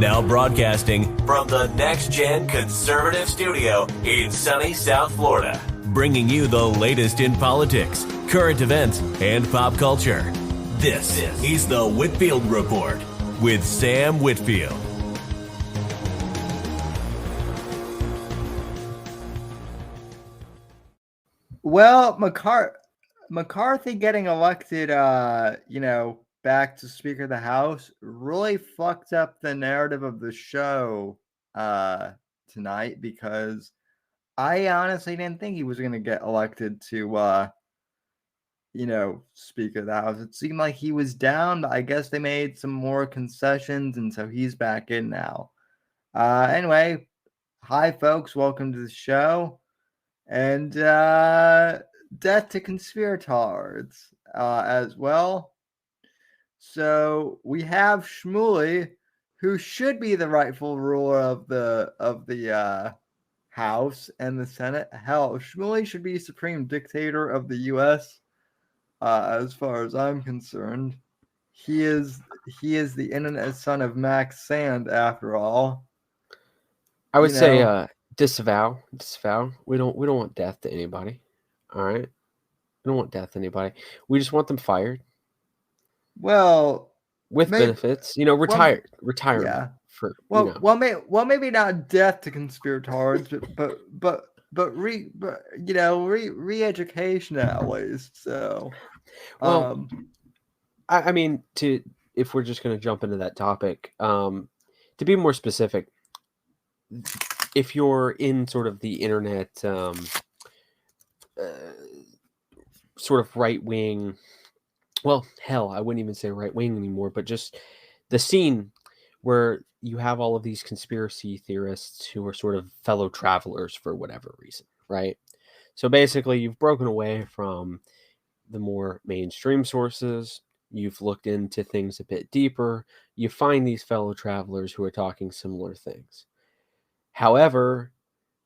Now broadcasting from the Next Gen Conservative Studio in sunny South Florida, bringing you the latest in politics, current events, and pop culture. This is the Whitfield Report with Sam Whitfield. Well, McCarthy getting elected, back to Speaker of the House really fucked up the narrative of the show tonight, because I honestly didn't think he was going to get elected to, Speaker of the House. It seemed like he was down, but I guess they made some more concessions, and so he's back in now. Anyway, hi, folks. Welcome to the show. And death to conspirators as well. So we have Smuly, who should be the rightful ruler of the House and the Senate. Hell, Smuly should be supreme dictator of the U.S. As far as I'm concerned. He is the internet son of Max Sand, after all. I would say disavow. We don't want death to anybody. All right, we don't want death to anybody. We just want them fired. Well, with benefits, retirement. Yeah. For maybe not death to conspirators, but re-education at least. So, I mean, if we're just going to jump into that topic, to be more specific, if you're in sort of the internet, sort of right wing. Well, hell, I wouldn't even say right wing anymore, but just the scene where you have all of these conspiracy theorists who are sort of fellow travelers for whatever reason, right? So basically, you've broken away from the more mainstream sources. You've looked into things a bit deeper. You find these fellow travelers who are talking similar things. However,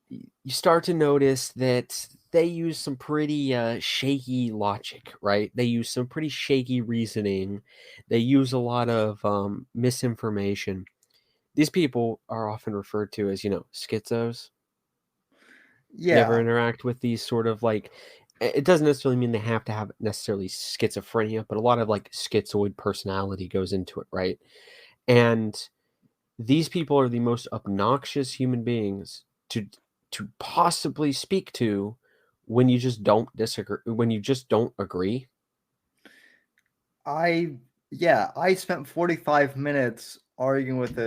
you start to notice that they use some pretty shaky logic, right? They use some pretty shaky reasoning. They use a lot of misinformation. These people are often referred to as, schizos. Yeah. You ever interact with these sort of it doesn't necessarily mean they have to have necessarily schizophrenia, but a lot of schizoid personality goes into it, right? And these people are the most obnoxious human beings to possibly speak to when you just don't disagree, when you just don't agree. I spent 45 minutes arguing with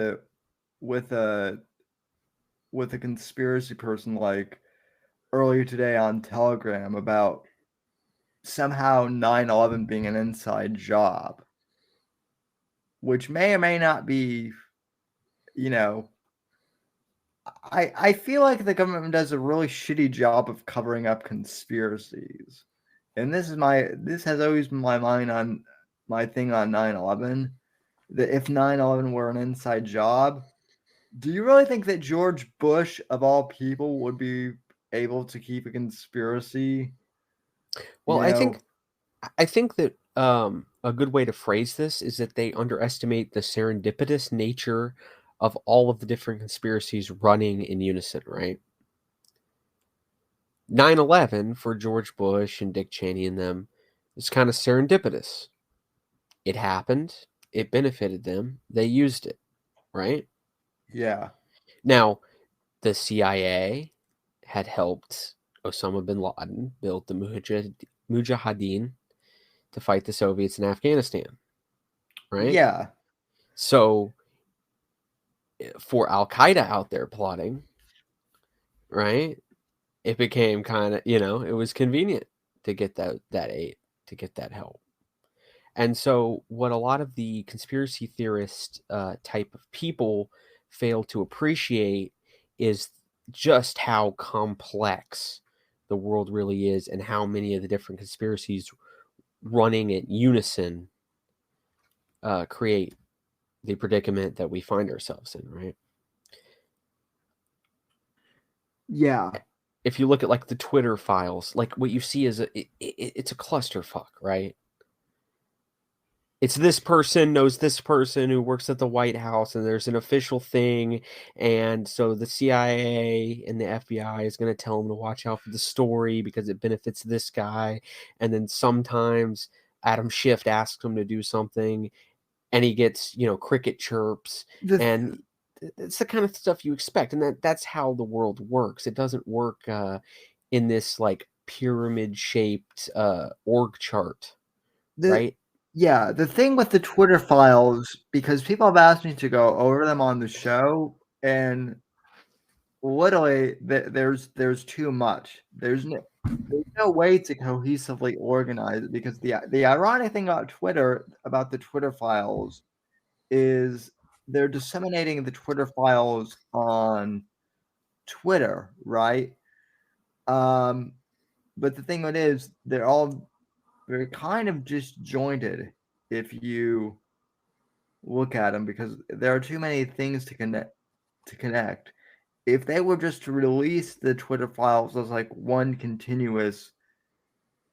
a conspiracy person earlier today on Telegram about somehow 9/11 being an inside job, which may or may not be, I feel like the government does a really shitty job of covering up conspiracies. And this has always been my mind on my thing on 9/11, that if 9/11 were an inside job, do you really think that George Bush, of all people, would be able to keep a conspiracy? Well, I think that a good way to phrase this is that they underestimate the serendipitous nature of all of the different conspiracies running in unison, right? 9/11 for George Bush and Dick Cheney and them is kind of serendipitous. It happened. It benefited them. They used it, right? Yeah. Now, the CIA had helped Osama bin Laden build the Mujahideen to fight the Soviets in Afghanistan, right? Yeah. So, for Al-Qaeda out there plotting, right, it became kind of, it was convenient to get that aid, to get that help. And so what a lot of the conspiracy theorist type of people fail to appreciate is just how complex the world really is, and how many of the different conspiracies running in unison create the predicament that we find ourselves in, right? Yeah. If you look at the Twitter files, what you see is it's a clusterfuck, right? it's this person knows this person who works at the White House, and there's an official thing, and so the CIA and the FBI is going to tell them to watch out for the story because it benefits this guy. And then sometimes Adam Schiff asks him to do something, and he gets, cricket chirps, and it's the kind of stuff you expect. And that's how the world works. It doesn't work in this like pyramid shaped org chart, right? Yeah, the thing with the Twitter files, because people have asked me to go over them on the show, and literally there's too much. There's no way to cohesively organize it, because the ironic thing about Twitter, about the Twitter files, is they're disseminating the Twitter files on Twitter, right? But the thing of it is, they're kind of disjointed if you look at them, because there are too many things to connect. If they were just to release the Twitter files as like one continuous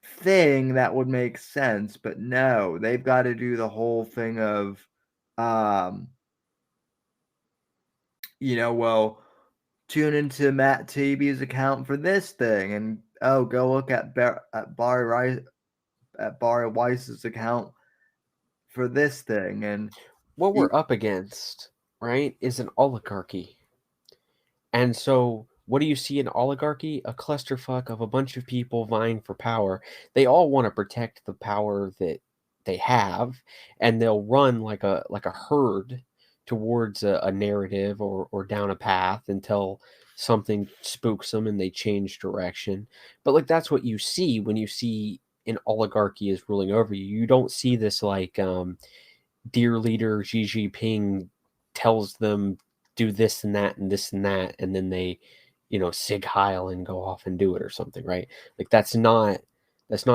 thing, that would make sense. But no, they've got to do the whole thing of, well, tune into Matt Taibbi's account for this thing, and go look at Barry Weiss's account for this thing. And what we're up against, right, is an oligarchy. And so what do you see in oligarchy? A clusterfuck of a bunch of people vying for power. They all want to protect the power that they have, and they'll run like a herd towards a narrative or down a path until something spooks them and they change direction. But like, that's what you see when you see an oligarchy is ruling over you. You don't see this like dear leader Xi Jinping tells them do this and that and this and that, and then they, sig heil and go off and do it or something, right? Like, that's not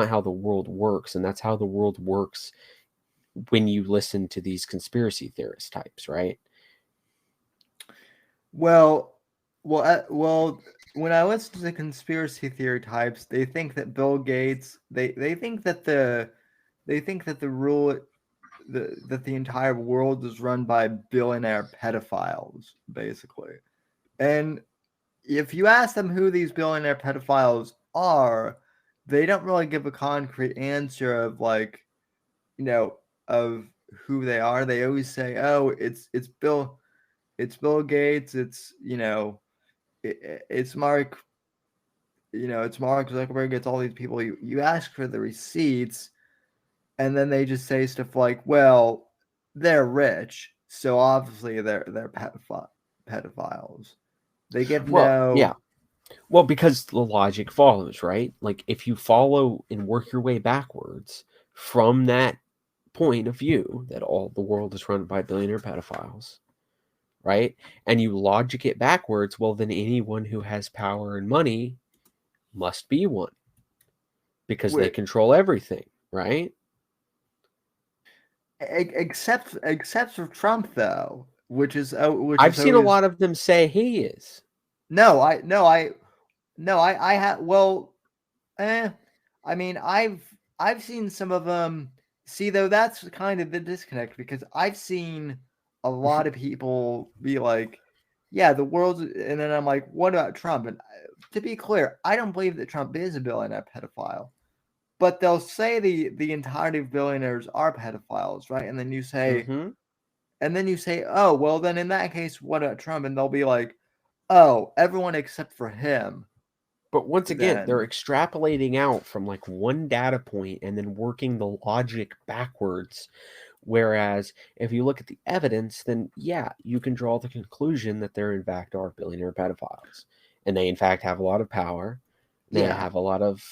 how the world works. And that's how the world works when you listen to these conspiracy theorist types, right? Well, when I listen to the conspiracy theory types, they think that Bill Gates, they think that the entire world is run by billionaire pedophiles, basically. And if you ask them who these billionaire pedophiles are, they don't really give a concrete answer of of who they are. They always say, "Oh, it's Bill Gates, it's it's Mark, it's Mark Zuckerberg, it's all these people." You ask for the receipts, and then they just say stuff like, "Well, they're rich, so obviously they're pedophiles." They give yeah. Well, because the logic follows, right? Like, if you follow and work your way backwards from that point of view that all the world is run by billionaire pedophiles, right? And you logic it backwards, well, then anyone who has power and money must be one, because they control everything, right? Except for Trump, though, which I've seen a lot of them say he is. I have. Well, I mean, I've seen some of them. See, though, that's kind of the disconnect, because I've seen a lot of people be like, "Yeah, the world's," and then I'm like, "What about Trump?" And to be clear, I don't believe that Trump is a billionaire pedophile, but they'll say the entirety of billionaires are pedophiles, right? And then you say, "Oh, well, then in that case, what about Trump?" And they'll be like, "Oh, everyone except for him." But once again, they're extrapolating out from like one data point and then working the logic backwards. Whereas if you look at the evidence, then yeah, you can draw the conclusion that there in fact are billionaire pedophiles. And they in fact have a lot of power. They have a lot of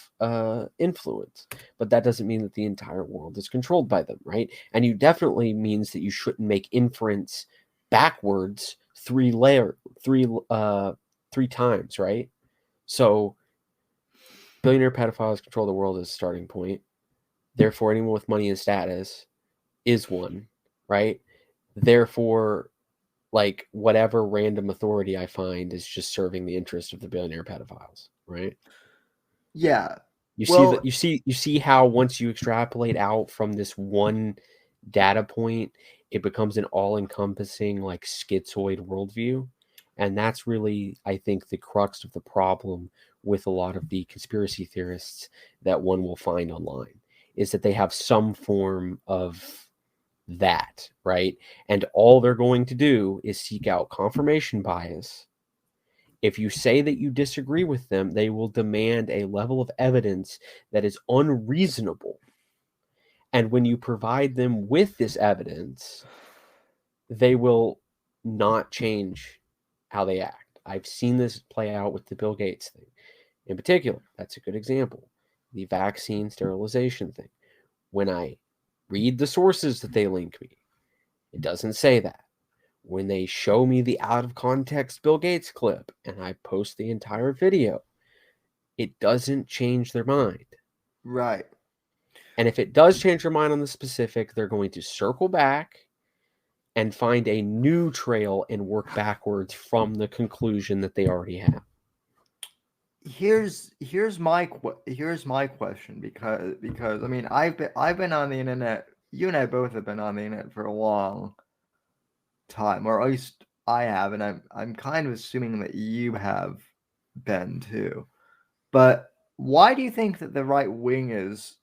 influence. But that doesn't mean that the entire world is controlled by them, right? And you definitely means that you shouldn't make inference backwards three times, right? So, billionaire pedophiles control the world as a starting point. Therefore, anyone with money and status is one, right? Therefore, like, whatever random authority I find is just serving the interest of the billionaire pedophiles, right? Yeah. You see how once you extrapolate out from this one data point, it becomes an all-encompassing, like, schizoid worldview. And that's really, I think, the crux of the problem with a lot of the conspiracy theorists that one will find online, is that they have some form of that, right? And all they're going to do is seek out confirmation bias. If you say that you disagree with them, they will demand a level of evidence that is unreasonable. And when you provide them with this evidence, they will not change how they act. I've seen this play out with the Bill Gates thing. In particular, that's a good example. The vaccine sterilization thing. When I read the sources that they link me, it doesn't say that. When they show me the out of context Bill Gates clip and I post the entire video, it doesn't change their mind. Right. And if it does change their mind on the specific, they're going to circle back and find a new trail and work backwards from the conclusion that they already have. Here's my question, because I mean, I've been on the internet. You and I both have been on the internet for a long time, or at least I have, and I'm kind of assuming that you have been too. But why do you think that the right wing is?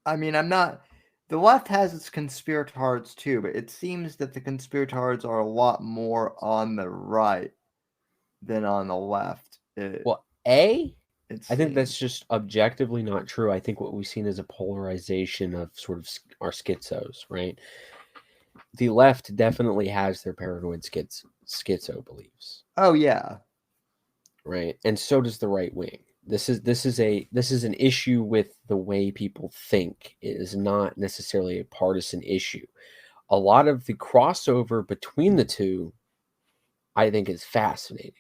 I mean, I'm not. The left has its conspirators too, but it seems that the conspirators are a lot more on the right than on the left. Well, I think that's just objectively not true. I think what we've seen is a polarization of sort of our schizos, right? The left definitely has their paranoid schizo beliefs. Oh yeah. Right. And so does the right wing. This is an issue with the way people think. It is not necessarily a partisan issue. A lot of the crossover between the two, I think, is fascinating.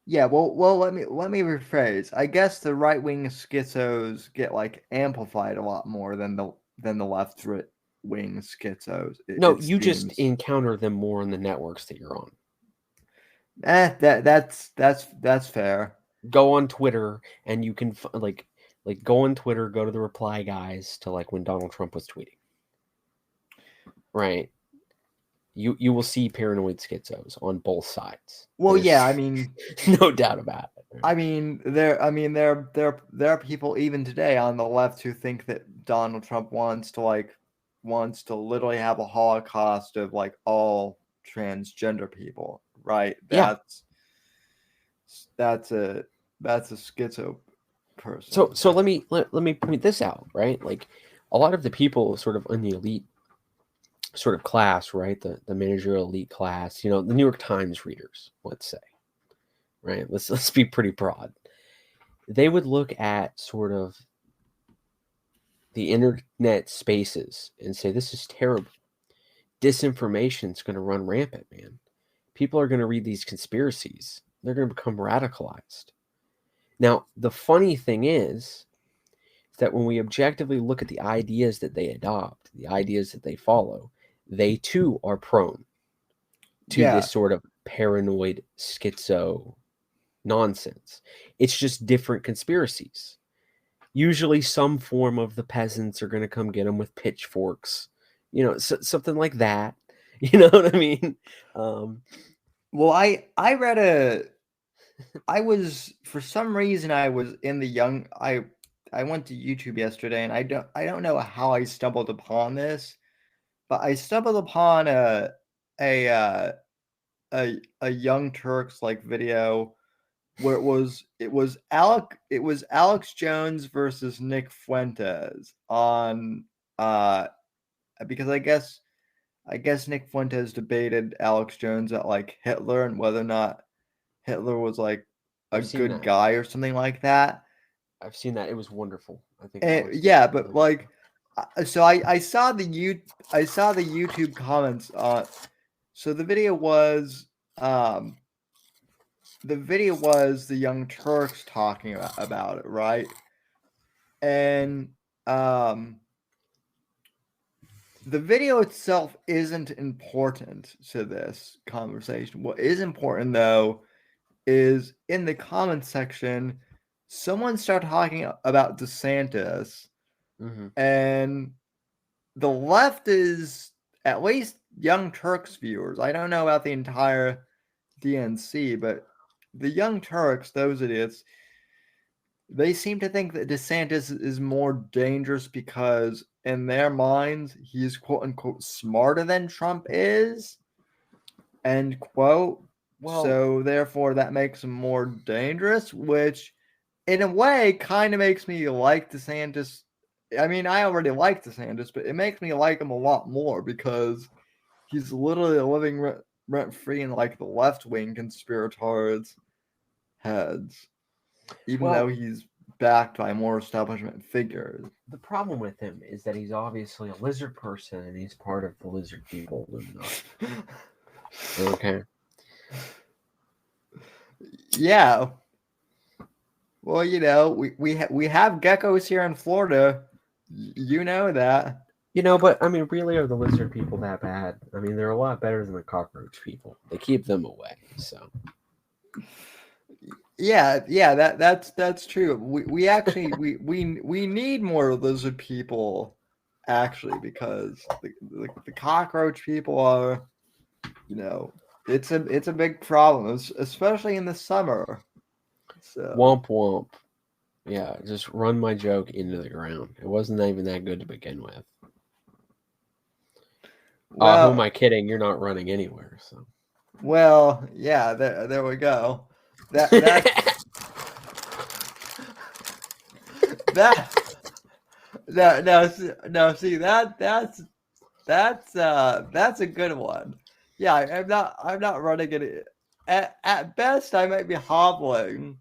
Yeah, well, let me rephrase. I guess the right wing schizos get like amplified a lot more than the left wing schizos. No, you just encounter them more on the networks that you're on. That's fair. Go on Twitter and you can like go on Twitter, go to the reply guys to like when Donald Trump was tweeting. Right. You will see paranoid schizos on both sides. Well, yeah, I mean, no doubt about it. Right? I mean, there are people even today on the left who think that Donald Trump wants to literally have a holocaust of like all transgender people, right? That's a schizo person. So let me point this out, right? Like a lot of the people sort of in the elite sort of class, right? The managerial elite class, the New York Times readers, let's say, right? Let's be pretty broad. They would look at sort of the internet spaces and say, this is terrible. Disinformation is going to run rampant, man. People are going to read these conspiracies. They're going to become radicalized. Now, the funny thing is that when we objectively look at the ideas that they adopt, the ideas that they follow, they too are prone to this sort of paranoid schizo nonsense. It's just different conspiracies. Usually some form of the peasants are going to come get them with pitchforks, something like that. You know what I mean? Well, I was, for some reason, I was in the I went to YouTube yesterday, and I don't know how I stumbled upon this, but I stumbled upon a Young Turks like video where it was Alex Jones versus Nick Fuentes on because I guess Nick Fuentes debated Alex Jones at like Hitler and whether or not Hitler was like a good guy or something like that. I've seen that. It was wonderful. I think. But like, so I saw the YouTube comments. So the video was the Young Turks talking about it, right? And the video itself isn't important to this conversation. What is important though is in the comment section, someone started talking about DeSantis, and the left is, at least Young Turks viewers. I don't know about the entire DNC, but the Young Turks, those idiots, they seem to think that DeSantis is more dangerous because in their minds he's quote unquote smarter than Trump is, end quote. Well, So therefore that makes him more dangerous, which in a way kind of makes me like DeSantis. I mean, I already like DeSantis, but it makes me like him a lot more because he's literally living rent free in like the left wing conspirators' heads, even though he's backed by more establishment figures. the problem with him is that he's obviously a lizard person and he's part of the lizard people. Okay. Yeah. Well, you know, we have geckos here in Florida. You know that. You know, but I mean, really, are the lizard people that bad? I mean, they're a lot better than the cockroach people. They keep them away. So. Yeah, that's true. We actually we need more lizard people, actually, because the cockroach people are, you know, it's a big problem, especially in the summer. So Womp womp. Yeah, just run my joke into the ground. It wasn't even that good to begin with. Who am I kidding? You're not running anywhere. So. Well, yeah, there we go. That's no. See that's a good one. Yeah, I'm not running it. At best, I might be hobbling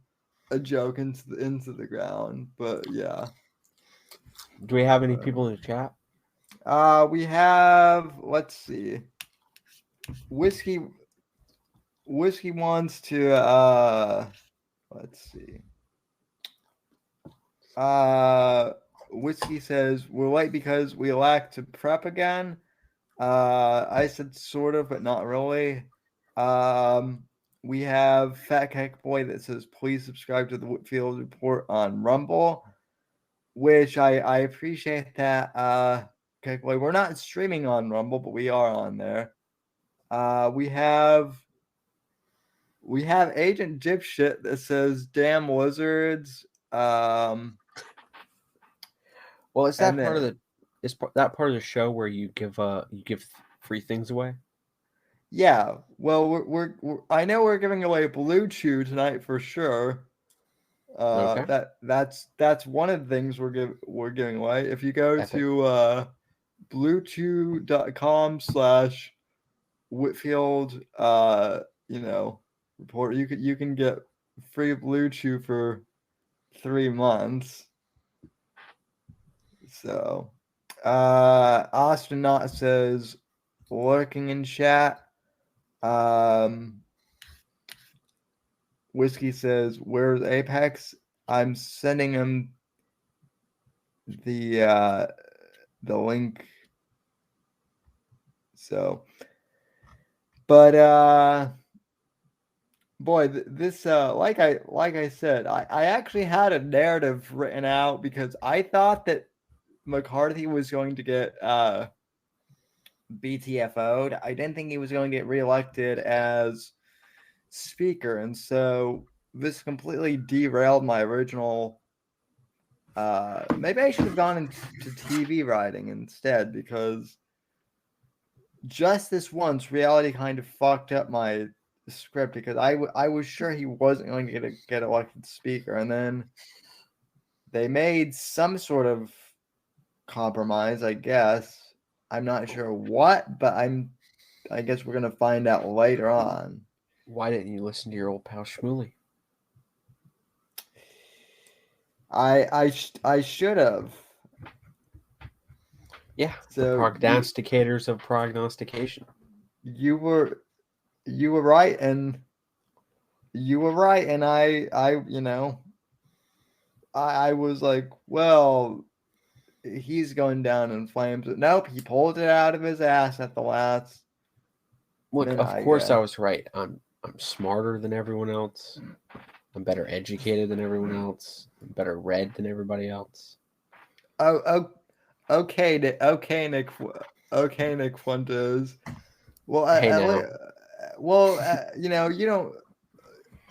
a joke into the ground, but yeah. Do we have any people in the chat? We have, let's see. Whiskey wants to let's see. Whiskey says we're late because we lack to prep again. I said sort of, but not really. We have Fat Cake Boy that says please subscribe to the Whitfield Report on Rumble, which I appreciate that. Cake Boy, we're not streaming on Rumble, but we are on there. We have Agent Dipshit that says damn lizards. Well, is that part of the that part of the show where you give free things away? Yeah. Well, we're I know we're giving away Blue Chew tonight for sure. Okay. That's one of the things we're giving away. If you go to bluechew.com/Whitfield report, you can get free Blue Chew for 3 months. So Astronaut says lurking in chat. Whiskey says, where's Apex? I'm sending him the link. So, but boy, this like I said, I actually had a narrative written out because I thought that McCarthy was going to get BTFO'd. I didn't think he was going to get reelected as speaker, and so this completely derailed my original. Maybe I should have gone into TV writing instead, because just this once reality kind of fucked up my script, because I was sure he wasn't going to get elected speaker, and then they made some sort of compromise, I guess. I'm not sure what, but I guess we're gonna find out later on. Why didn't you listen to your old pal Smuly? I should have. Yeah. So the prognosticators of prognostication. You were right, and I was like, well, he's going down in flames. But nope, he pulled it out of his ass at the last. Look, of course I was right. I'm smarter than everyone else. I'm better educated than everyone else. I'm better read than everybody else. Okay, Nick Fuentes. Well, Hey, now.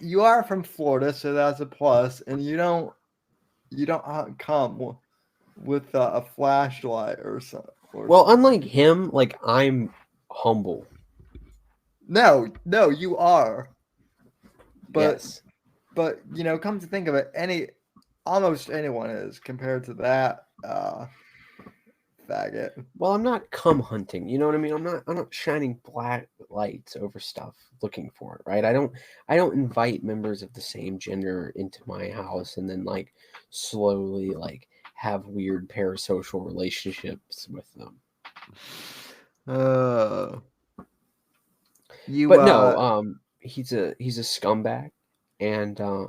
you are from Florida, so that's a plus, and you don't come with a flashlight or something. Well, unlike him, like, I'm humble. No, you are. But Yes. come to think of it, almost anyone is compared to that faggot. Well, I'm not cum hunting. You know what I mean? I'm not shining black lights over stuff looking for it, right? I don't invite members of the same gender into my house and then like slowly like have weird parasocial relationships with them. But no, he's a scumbag and a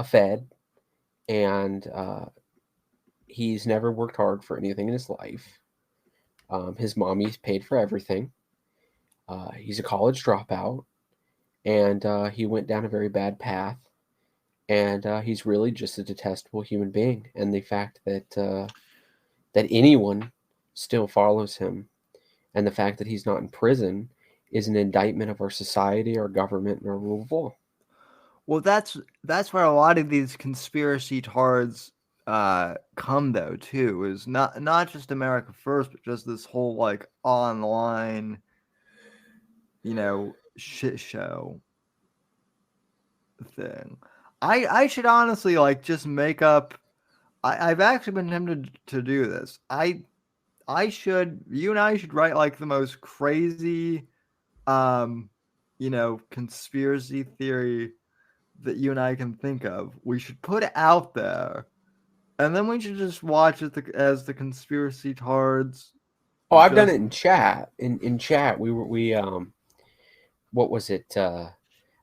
fed, and he's never worked hard for anything in his life. His mommy's paid for everything. He's a college dropout, and he went down a very bad path. And he's really just a detestable human being. And the fact that that anyone still follows him, and the fact that he's not in prison, is an indictment of our society, our government, and our rule of law. Well, that's where a lot of these conspiracy tards come though too, is not just America First, but just this whole like online, shit show thing. I should honestly like just make up. I've actually been tempted to do this. You and I should write like the most crazy, conspiracy theory that you and I can think of. We should put it out there, and then we should just watch it as the conspiracy tards. Oh, I've done it in chat. In chat, we what was it?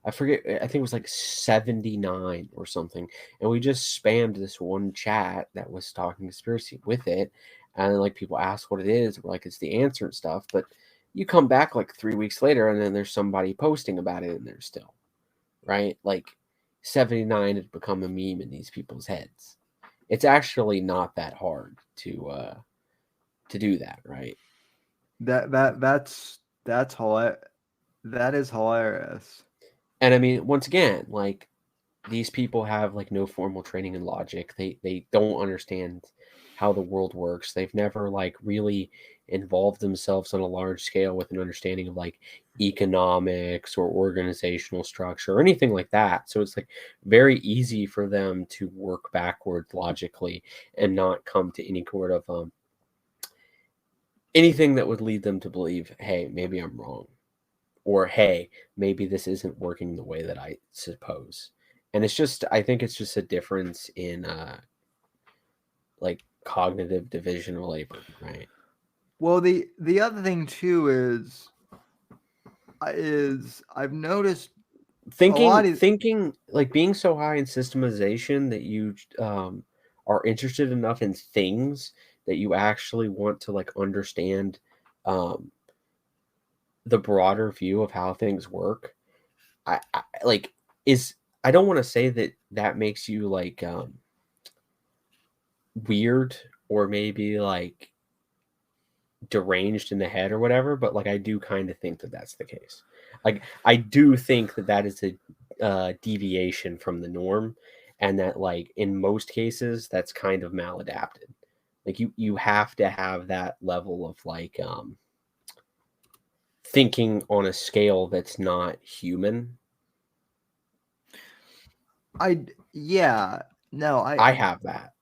I forget. I think it was like 79 or something, and we just spammed this one chat that was talking conspiracy with it, and then like people ask what it is. We're like, it's the answer and stuff. But you come back like 3 weeks later, and then there's somebody posting about it in there still, right? Like 79 had become a meme in these people's heads. It's actually not that hard to do that, right? That's hilarious. That is hilarious. And I mean, once again, like these people have like no formal training in logic. They don't understand how the world works. They've never like really involved themselves on a large scale with an understanding of like economics or organizational structure or anything like that. So it's like very easy for them to work backwards logically and not come to any sort of anything that would lead them to believe, hey, maybe I'm wrong. Or hey, maybe this isn't working the way that I suppose. And it's just, I think it's just a difference in like cognitive division or labor, right? Well, the other thing too is I've noticed thinking like being so high in systemization that you are interested enough in things that you actually want to like understand the broader view of how things work. I like is I don't want to say that makes you like weird or maybe like deranged in the head or whatever, but like I do kind of think that that's the case. Like I do think that is a deviation from the norm, and that like in most cases that's kind of maladapted. Like you have to have that level of like thinking on a scale that's not human. I have that.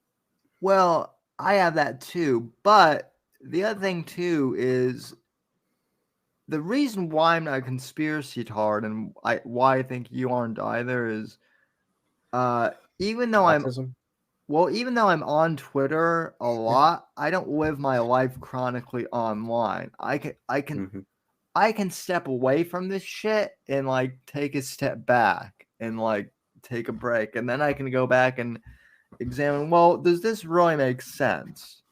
Well, I have that too, but the other thing too is the reason why I'm not a conspiracy tard and why I think you aren't either is even though Autism? even though I'm on Twitter a lot, I don't live my life chronically online. I can step away from this shit and like take a step back and like take a break, and then I can go back and examine, well, does this really make sense?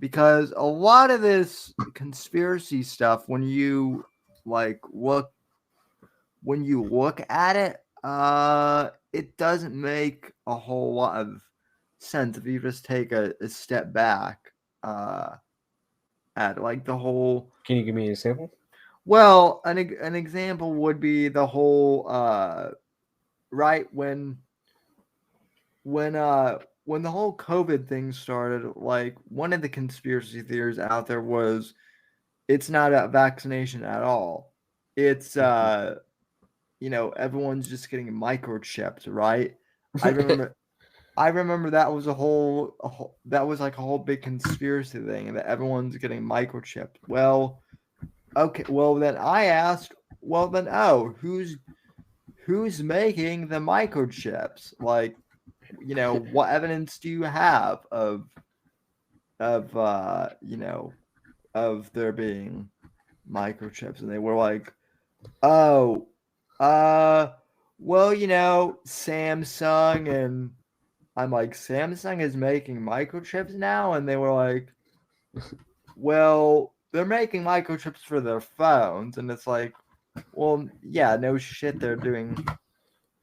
Because a lot of this conspiracy stuff, when you look at it, it doesn't make a whole lot of sense if you just take a step back at like the whole. Can you give me an example? Well, an example would be the whole right when the whole COVID thing started. Like one of the conspiracy theories out there was it's not a vaccination at all. It's everyone's just getting microchipped, right? I remember that was a whole that was like a whole big conspiracy thing that everyone's getting microchipped. Well, okay, well then I asked, well then who's making the microchips? Like, what evidence do you have of there being microchips? And they were like, oh, well, Samsung. And I'm like, Samsung is making microchips now? And they were like, well, they're making microchips for their phones. And it's like, well, yeah, no shit, they're doing.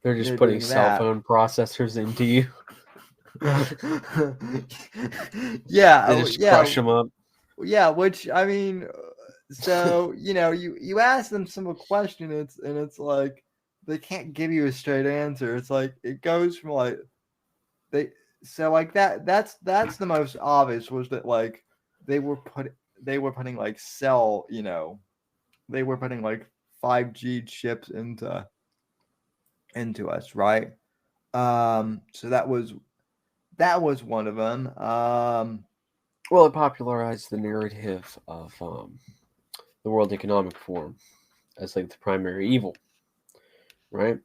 They're just They're putting doing cell that. phone processors into you. Yeah, They just crush them up. Yeah, which I mean, so you ask them some question, and it's like they can't give you a straight answer. It's like it goes from like like that's the most obvious was that like they were putting like they were putting like 5G chips into us, right? So that was one of them. Well, it popularized the narrative of the World Economic Forum as like the primary evil, right?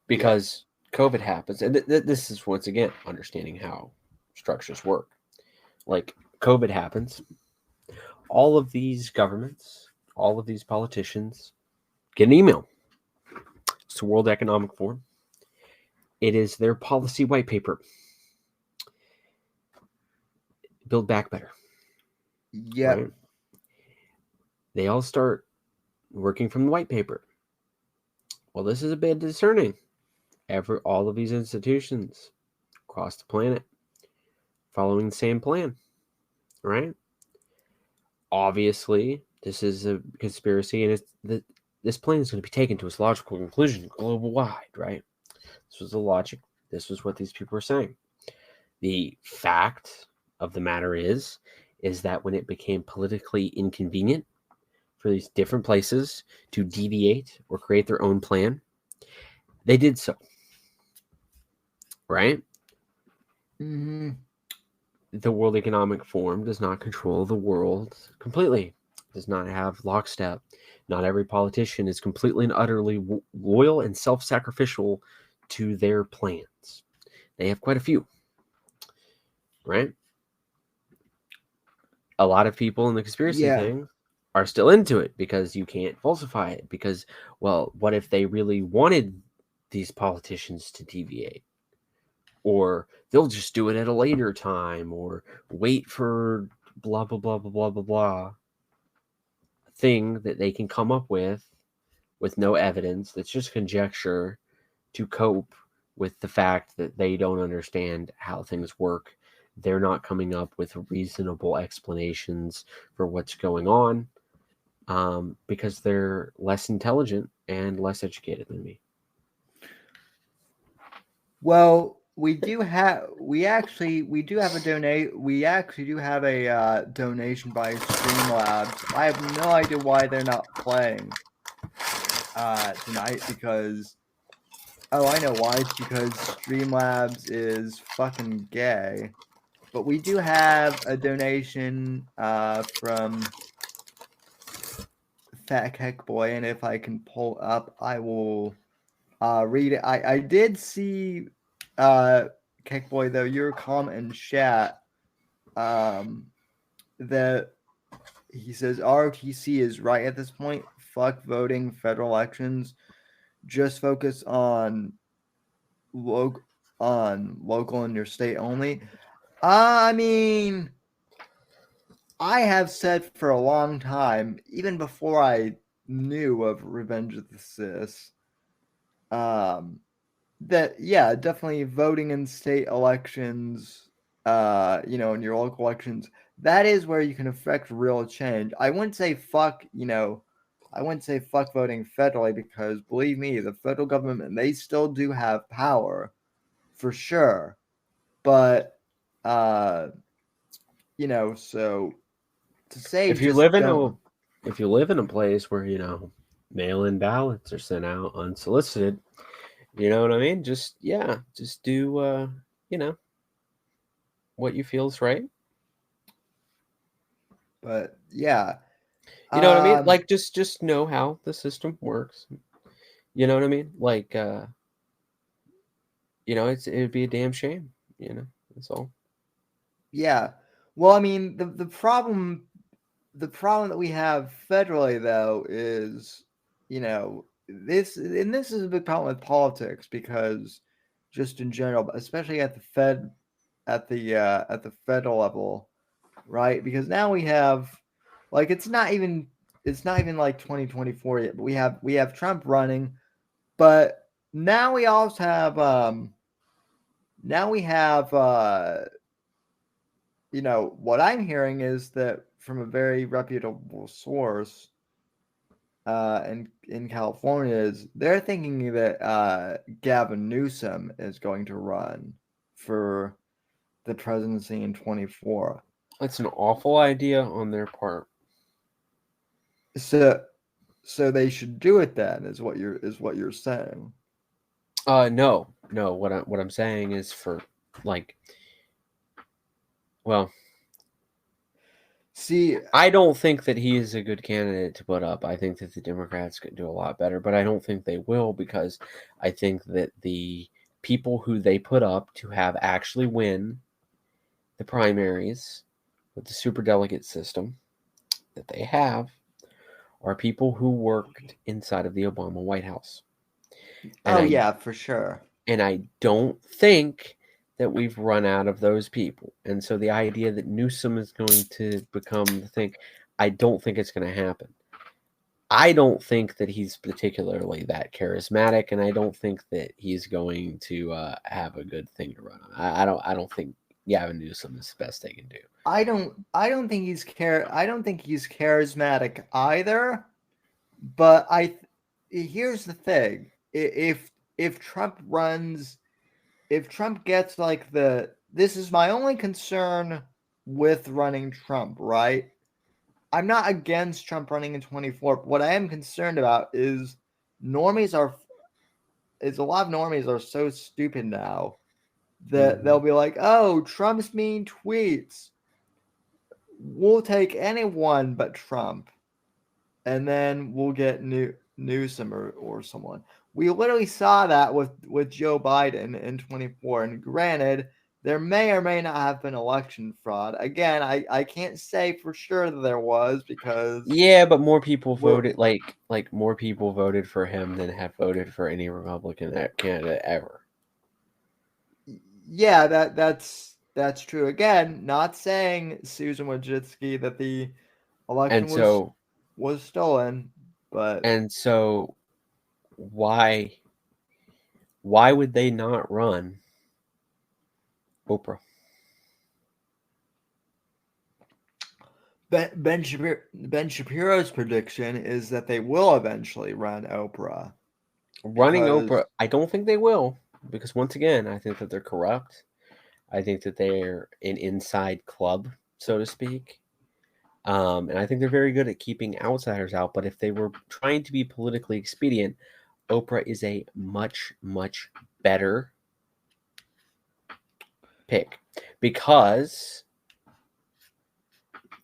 Because COVID happens, and this is once again understanding how structures work. Like COVID happens, all of these governments, all of these politicians get an email. It's the World Economic Forum. It is their policy white paper. Build back better. Yeah. Right? They all start working from the white paper. Well, this is a bit discerning. All of these institutions across the planet following the same plan, right? Obviously, this is a conspiracy, and this plan is going to be taken to its logical conclusion global wide, right? This was the logic. This was what these people were saying. The fact of the matter is that when it became politically inconvenient for these different places to deviate or create their own plan, they did so. Right? Mm-hmm. The World Economic Forum does not control the world completely. It does not have lockstep. Not every politician is completely and utterly loyal and self-sacrificial to their plans. They have quite a few. Right? A lot of people in the conspiracy thing are still into it because you can't falsify it. Because, well, what if they really wanted these politicians to deviate? Or they'll just do it at a later time, or wait for blah, blah, blah, blah, blah, blah, blah thing that they can come up with no evidence. That's just conjecture to cope with the fact that they don't understand how things work. They're not coming up with reasonable explanations for what's going on because they're less intelligent and less educated than me. Well, we actually do have a donation by Streamlabs. I have no idea why they're not playing tonight because I know why. It's because Streamlabs is fucking gay. But we do have a donation from Fat Heck Boy, and if I can pull up, I will read it. I did see Heck Boy, though, your comment in chat that he says ROTC is right at this point. Fuck voting, federal elections. Just focus on local in your state only. I mean, I have said for a long time, even before I knew of Revenge of the Cis, that definitely voting in state elections in your local elections, that is where you can affect real change. I wouldn't say fuck voting federally, because believe me, the federal government, they still do have power for sure. But so to say If you just live in don't. a place where mail-in ballots are sent out unsolicited, you know what I mean? Just do what you feel is right. But yeah. You know what I mean? Um Like just know how the system works. You know what I mean? Like it'd be a damn shame. That's all. yeah. Well, I mean, the problem that we have federally, though, is, this is a big problem with politics, because just in general, but especially at the federal level, right? Because now we have, like, it's not even like 2024 yet, but we have Trump running, but now we also have what I'm hearing is that from a very reputable source in California, is they're thinking that Gavin Newsom is going to run for the presidency in 24. That's an awful idea on their part. So they should do it then, is what you're saying. No. What I'm saying is well, See, I don't think that he is a good candidate to put up. I think that the Democrats could do a lot better, but I don't think they will, because I think that the people who they put up to have actually win the primaries with the superdelegate system that they have are people who worked inside of the Obama White House. And yeah, for sure. I don't think that we've run out of those people. And so the idea that Newsom is going to become the thing, I don't think it's going to happen. I don't think that he's particularly that charismatic, and I don't think that he's going to have a good thing to run on. I don't think Gavin Newsom is the best they can do. I don't think he's charismatic either. But here's the thing: if Trump runs, if Trump gets like this is my only concern with running Trump, right? I'm not against Trump running in 24. What I am concerned about is normies are is a lot of normies are so stupid now that they'll be like, "Oh, Trump's mean tweets. We'll take anyone but Trump." And then we'll get Newsom or someone. We literally saw that with Joe Biden in 24. And granted, there may or may not have been election fraud. Again, I can't say for sure that there was, because Yeah, but more people voted more people voted for him than have voted for any Republican candidate ever. Yeah, that's true. Again, not saying, Susan Wojcicki, that the election was stolen, but why would they not run Oprah? Ben Shapiro's prediction is that they will eventually run Oprah. Running Oprah, I don't think they will, because once again, I think that they're corrupt. I think that they're an inside club, so to speak. And I think they're very good at keeping outsiders out. But if they were trying to be politically expedient, Oprah is a much, much better pick. Because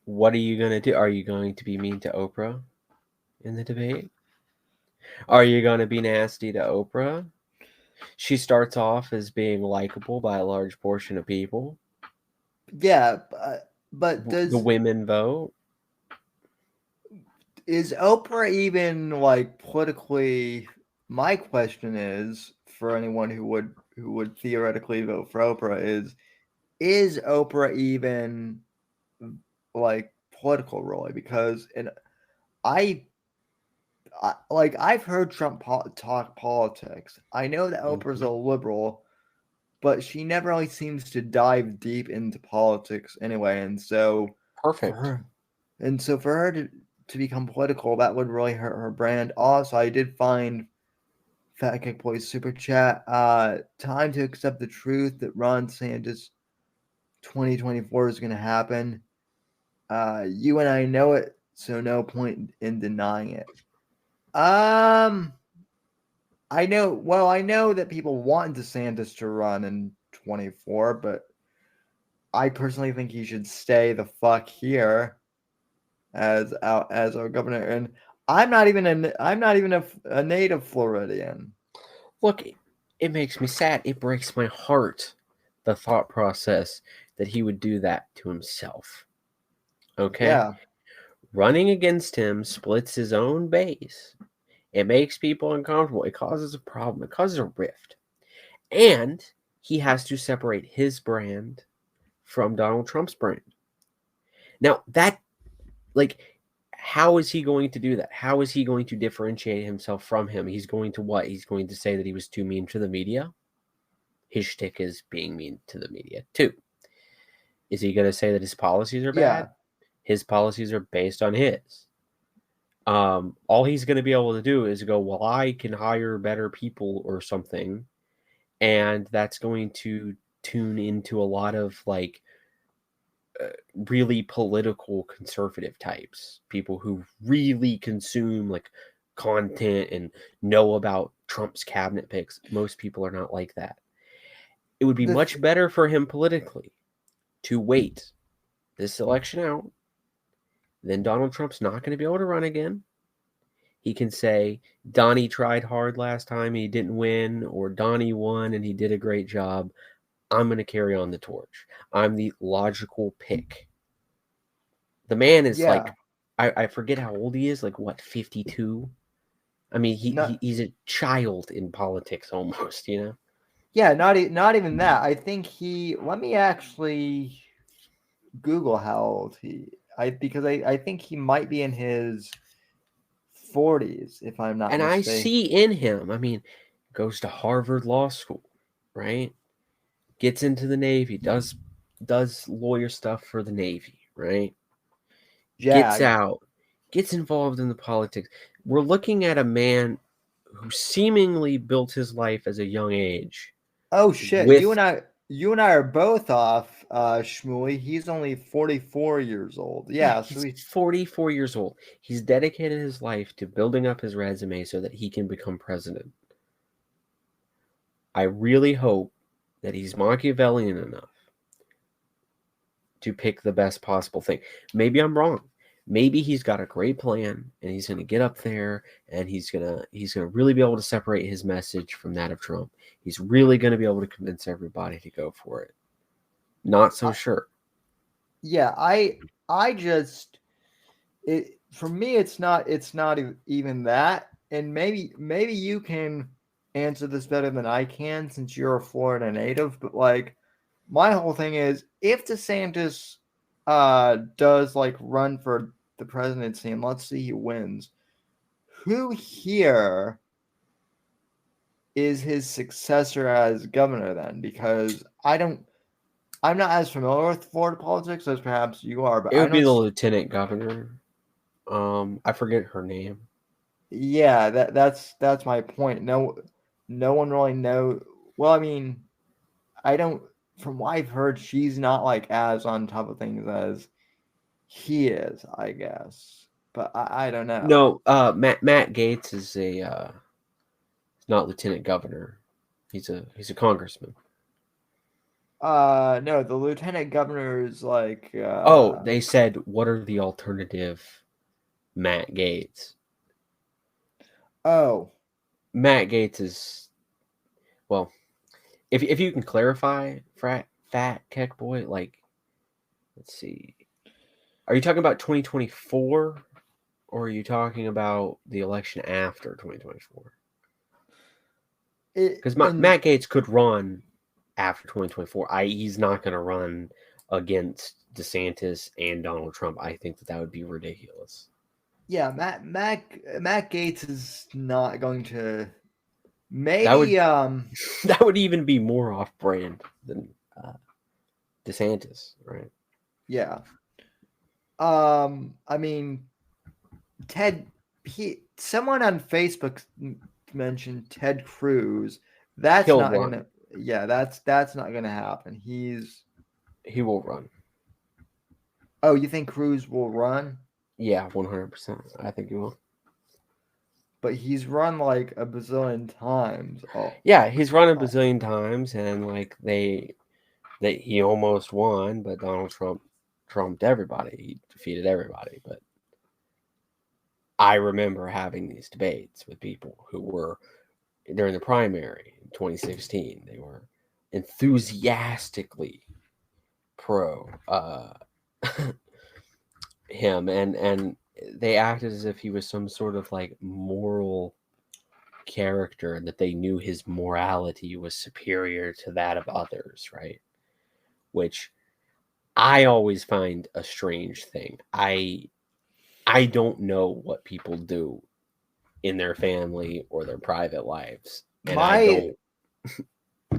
what are you going to do? Are you going to be mean to Oprah in the debate? Are you going to be nasty to Oprah? She starts off as being likable by a large portion of people. Yeah, but the women vote. Is Oprah even like politically? My question is, for anyone who would theoretically vote for Oprah, is Oprah even like political, really? Because I've heard Trump talk politics. I know that Oprah's a liberal, but she never really seems to dive deep into politics anyway. And so Perfect. for her to become political, that would really hurt her brand. Also, I did find Fat Kick Boy's super chat. Time to accept the truth that Ron DeSantis 2024 is going to happen. You and I know it, so no point in denying it. I know that people want DeSantis to run in 24, but I personally think he should stay the fuck here as our governor. And I'm not even a native Floridian. Look, it makes me sad. It breaks my heart, the thought process that he would do that to himself. Okay? Yeah. Running against him splits his own base. It makes people uncomfortable. It causes a problem. It causes a rift. And he has to separate his brand from Donald Trump's brand. Now, how is he going to do that? How is he going to differentiate himself from him? He's going to what? He's going to say that he was too mean to the media? His shtick is being mean to the media, too. Is he going to say that his policies are bad? Yeah. His policies are based on his. All he's going to be able to do is go, well, I can hire better people or something. And that's going to tune into a lot of really political conservative types, people who really consume content and know about Trump's cabinet picks. Most people are not like that. It would be much better for him politically to wait this election out. Then Donald Trump's not going to be able to run again. He can say, Donnie tried hard last time, he didn't win, or Donnie won and he did a great job. I'm going to carry on the torch. I'm the logical pick. The man is I forget how old he is, 52? I mean, he's a child in politics almost, you know? Yeah, not even that. I think let me actually Google how old because I think he might be in his 40s, if I'm not mistaken. I see in him, goes to Harvard Law School, right? Gets into the Navy, does lawyer stuff for the Navy, right? Yeah. Gets out, gets involved in the politics. We're looking at a man who seemingly built his life as a young age. Oh shit! You and I are both off, Smuly. He's only 44 years old. Yeah, so he's 44 years old. He's dedicated his life to building up his resume so that he can become president. I really hope that he's Machiavellian enough to pick the best possible thing. Maybe I'm wrong. Maybe he's got a great plan and he's going to get up there and he's going to really be able to separate his message from that of Trump. He's really going to be able to convince everybody to go for it. Not so sure. Yeah, for me it's not even that. And maybe you can answer this better than I can since you're a Florida native, but my whole thing is if DeSantis does run for the presidency and let's see he wins, who here is his successor as governor then? Because I'm not as familiar with Florida politics as perhaps you are, but it would be the lieutenant governor. I forget her name. Yeah, that's my point. No one really knows. Well, I don't. From what I've heard, she's not as on top of things as he is, I guess. But I don't know. No, Matt Gaetz is not lieutenant governor. He's a congressman. No, the lieutenant governor is they said, what are the alternative Matt Gaetz? Oh. Matt Gaetz is, well, if you can clarify, Fat Keck Boy, let's see. Are you talking about 2024 or are you talking about the election after 2024? Because Matt Gaetz could run after 2024. He's not going to run against DeSantis and Donald Trump. I think that would be ridiculous. Yeah, Matt Gaetz is not going to Maybe that would even be more off-brand than DeSantis, right? yeah. I mean, someone on Facebook mentioned Ted Cruz. That's He'll not run. gonna. Yeah, that's not gonna happen. He will run. Oh, you think Cruz will run? Yeah, 100%. I think he will. But he's run like a bazillion times. Oh, Yeah, he's run a bazillion times, and like he almost won, but Donald Trump trumped everybody. He defeated everybody. But I remember having these debates with people who were during the primary in 2016. They were enthusiastically pro him, and they acted as if he was some sort of like moral character, and that they knew his morality was superior to that of others, right? Which I always find a strange thing. I don't know what people do in their family or their private lives, and I don't.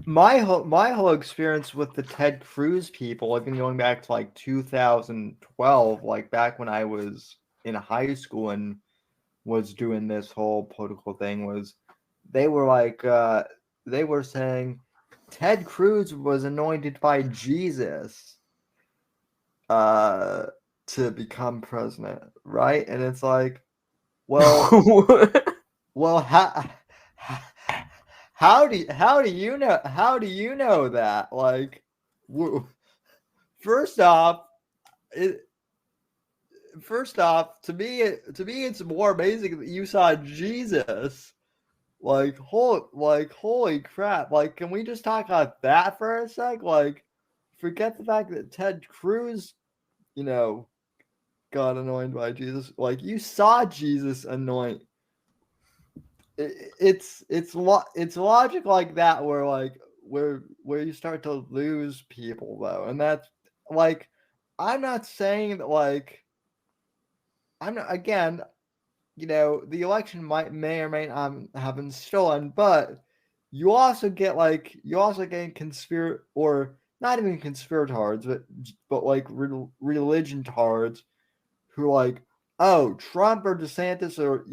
My whole experience with the Ted Cruz people, I've been going back to like 2012, like back when I was in high school and was doing this whole political thing, was they were saying Ted Cruz was anointed by Jesus to become president, right? And it's like, well, how do you know that? Like, first off, to me it's more amazing that you saw Jesus. Like, holy crap! Like, can we just talk about that for a sec? Like, forget the fact that Ted Cruz, got anointed by Jesus. Like, you saw Jesus anoint. It's logic like that where you start to lose people though, and that's like, I'm not saying that like I'm not, again, the election may or may not have been stolen, but you also get or not even conspirators, but like religion tards who like, oh, Trump or DeSantis or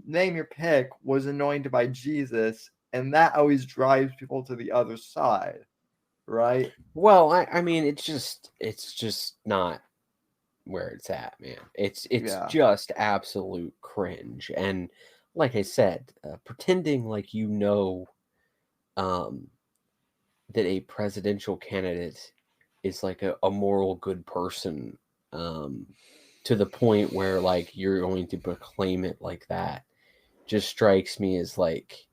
name your pick was anointed by Jesus, and that always drives people to the other side, right? Well, I mean, it's just not where it's at, man. It's just absolute cringe. And like I said, pretending like that a presidential candidate is like a moral good person, to the point where like you're going to proclaim it like that, just strikes me as like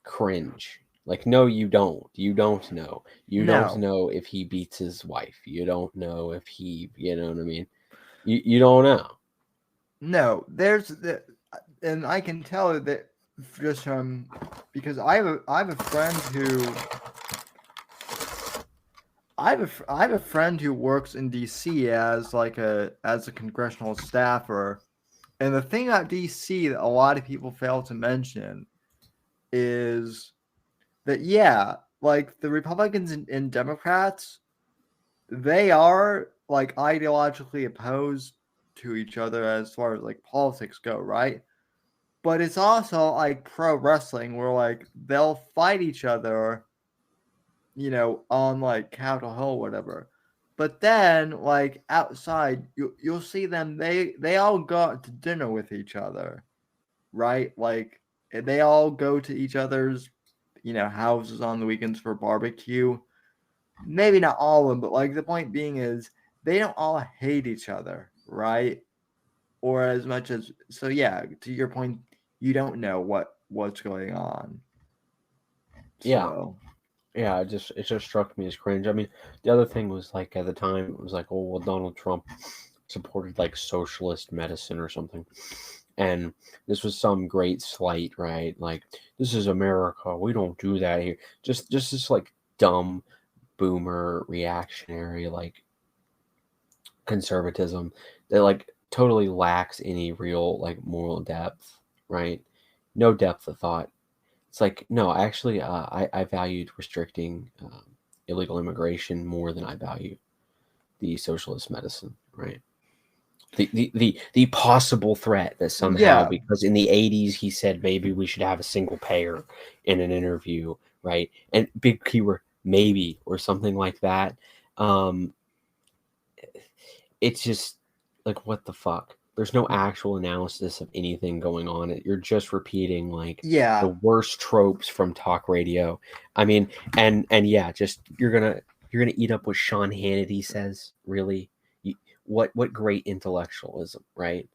cringe. Like, no, you don't. You don't know. You don't know if he beats his wife. You don't know if he, you know what I mean? You don't know. No, and I can tell that just from because I have a friend who I have a friend who works in DC as a congressional staffer, and the thing about DC that a lot of people fail to mention is that like the Republicans and Democrats, they are like ideologically opposed to each other as far as like politics go, right? But it's also like pro wrestling where like they'll fight each other, on like Capitol Hill or whatever. But then like outside, you'll see them. They all go out to dinner with each other, right? Like they all go to each other's, houses on the weekends for barbecue. Maybe not all of them, but like the point being is they don't all hate each other, right? Or as much as so. Yeah, to your point, you don't know what's going on. So. Yeah, it just struck me as cringe. I mean, the other thing was like at the time it was like, oh well, Donald Trump supported like socialist medicine or something, and this was some great slight, right? Like, this is America, we don't do that here. Just this like dumb boomer reactionary like conservatism that like totally lacks any real like moral depth, right? No depth of thought. It's like, no, actually, I valued restricting illegal immigration more than I value the socialist medicine, right? The possible threat that somehow, Yeah. because in the 80s he said maybe we should have a single payer in an interview, right? And big keyword maybe, or something like that. Um, it's just like, what the fuck? There's no actual analysis of anything going on. You're just repeating like the Yeah. worst tropes from talk radio. I mean, and yeah, just you're gonna eat up what Sean Hannity says. Really, what great intellectualism, right?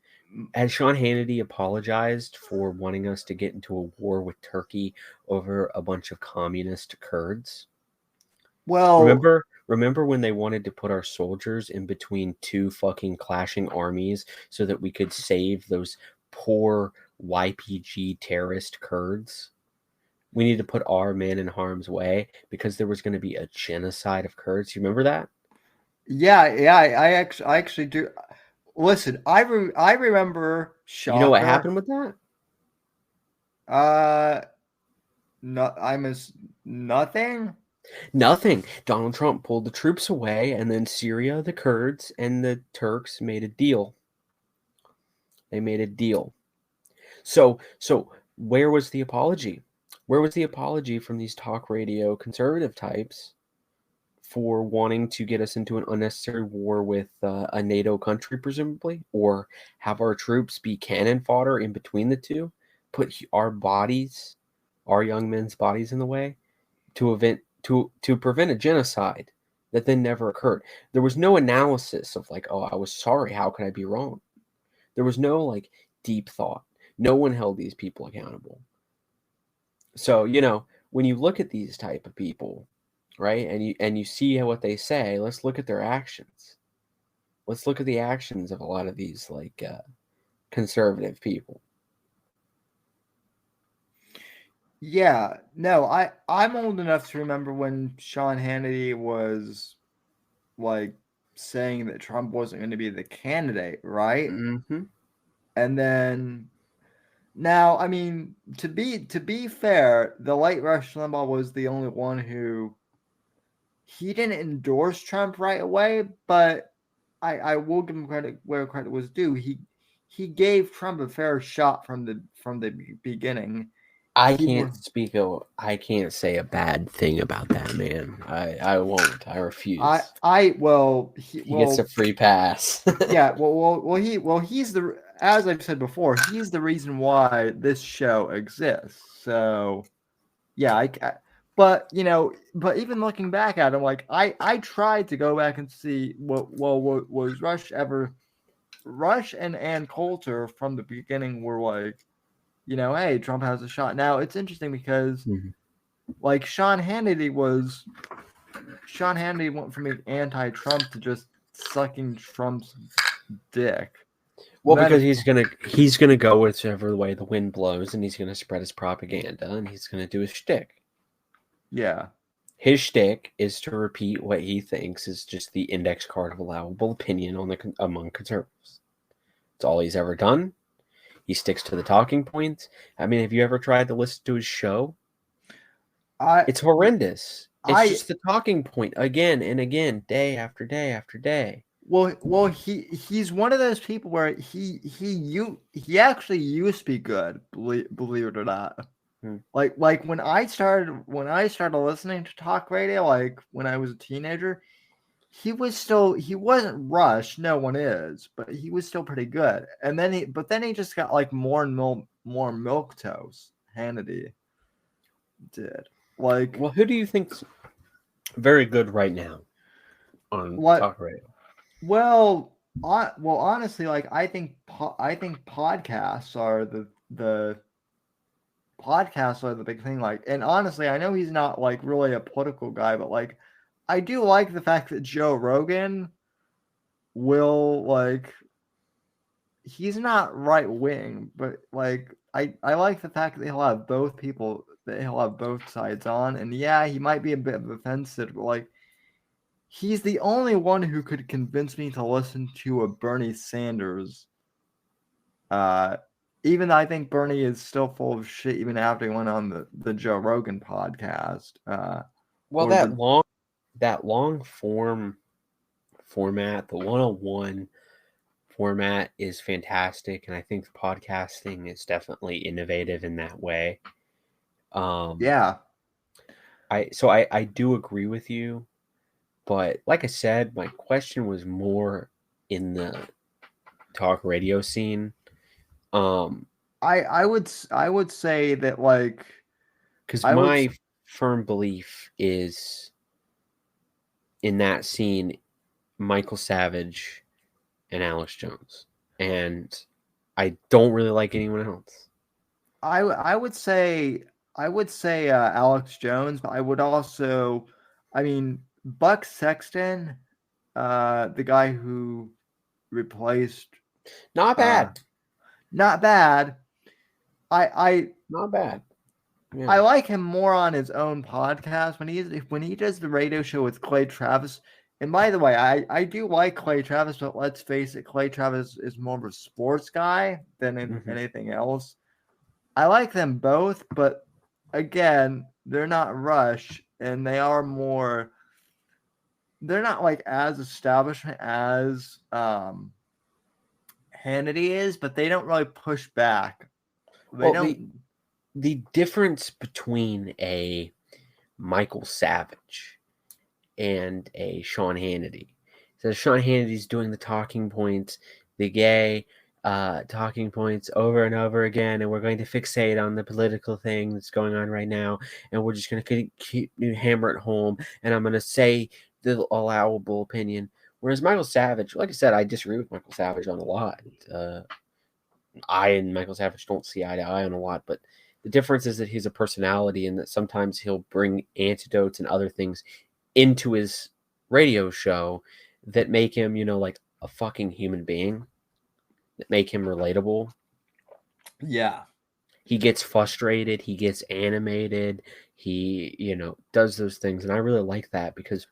Has Sean Hannity apologized for wanting us to get into a war with Turkey over a bunch of communist Kurds? Well, Remember when they wanted to put our soldiers in between two fucking clashing armies so that we could save those poor YPG terrorist Kurds? We need to put our men in harm's way because there was going to be a genocide of Kurds. You remember that? yeah, yeah. I actually do. Listen, I remember You know what Shocker. happened with that? Uh, no, I miss nothing. Nothing. Donald Trump pulled the troops away, and then Syria, the Kurds, and the Turks made a deal. They made a deal. So where was the apology? Where was the apology from these talk radio conservative types for wanting to get us into an unnecessary war with a NATO country, presumably, or have our troops be cannon fodder in between the two, put our bodies, our young men's bodies in the way to prevent a genocide that then never occurred? There was no analysis of like, oh, I was sorry. How could I be wrong? There was no like deep thought. No one held these people accountable. So, when you look at these type of people, right, and you see what they say, let's look at their actions. Let's look at the actions of a lot of these like conservative people. Yeah, no, I'm old enough to remember when Sean Hannity was like saying that Trump wasn't going to be the candidate, right? Mm-hmm. And then now, I mean, to be fair, the late Rush Limbaugh was the only one who he didn't endorse Trump right away, but I will give him credit where credit was due. He gave Trump a fair shot from the beginning. He was I can't say a bad thing about that man. I won't. I refuse. He gets a free pass. Yeah, he's the, as I've said before, he's the reason why this show exists. So yeah, but but even looking back at him, like I tried to go back and see what was Rush and Coulter from the beginning were like, hey, Trump has a shot. Now it's interesting because like Sean Hannity went from being anti-Trump to just sucking Trump's dick. Well, Then because he's gonna go whichever way the wind blows, and he's gonna spread his propaganda, and he's gonna do his shtick. yeah. His shtick is to repeat what he thinks is just the index card of allowable opinion among conservatives. It's all he's ever done. He sticks to the talking points. I mean, have you ever tried to listen to his show? It's horrendous. It's just the talking point again and again, day after day after day. Well, he's one of those people where he actually used to be good, believe it or not. Like when I started listening to talk radio, like when I was a teenager, he wasn't Rush, no one is, but he was still pretty good. And then he just got like more milquetoast. Hannity did. Like, well, who do you think's very good right now on talk radio? Well, honestly, like I think podcasts are the podcasts are the big thing. Like, and honestly, I know he's not like really a political guy, but like I do like the fact that Joe Rogan will like he's not right wing, but like I like the fact that he'll have both sides on, and yeah, he might be a bit offensive, but like he's the only one who could convince me to listen to a Bernie Sanders even though I think Bernie is still full of shit, even after he went on the Joe Rogan podcast. Well, or that long format, the one-on-one format is fantastic, and I think podcasting is definitely innovative in that way. Yeah. I do agree with you, but like I said, my question was more in the talk radio scene. I would say that, like, Because I would my firm belief is in that scene, Michael Savage and Alex Jones, and I don't really like anyone else. I would say Alex Jones, but I would also, I mean, Buck Sexton, the guy who replaced, Not bad. not bad. I Not bad. Yeah. I like him more on his own podcast when he does the radio show with Clay Travis. And by the way, I do like Clay Travis, but let's face it, Clay Travis is more of a sports guy than anything else. I like them both, but again, they're not Rush, and they are more. They're not like as establishment as Hannity is, but they don't really push back. They don't. The difference between a Michael Savage and a Sean Hannity. So Sean Hannity's doing the talking points, the gay talking points over and over again, and we're going to fixate on the political thing that's going on right now, and we're just going to keep hammer it home, and I'm going to say the allowable opinion. Whereas Michael Savage, like I said, I disagree with Michael Savage on a lot. I and Michael Savage don't see eye to eye on a lot, but the difference is that he's a personality and that sometimes he'll bring antidotes and other things into his radio show that make him, like a fucking human being, that make him relatable. Yeah. He gets frustrated. He gets animated. He, does those things. And I really like that because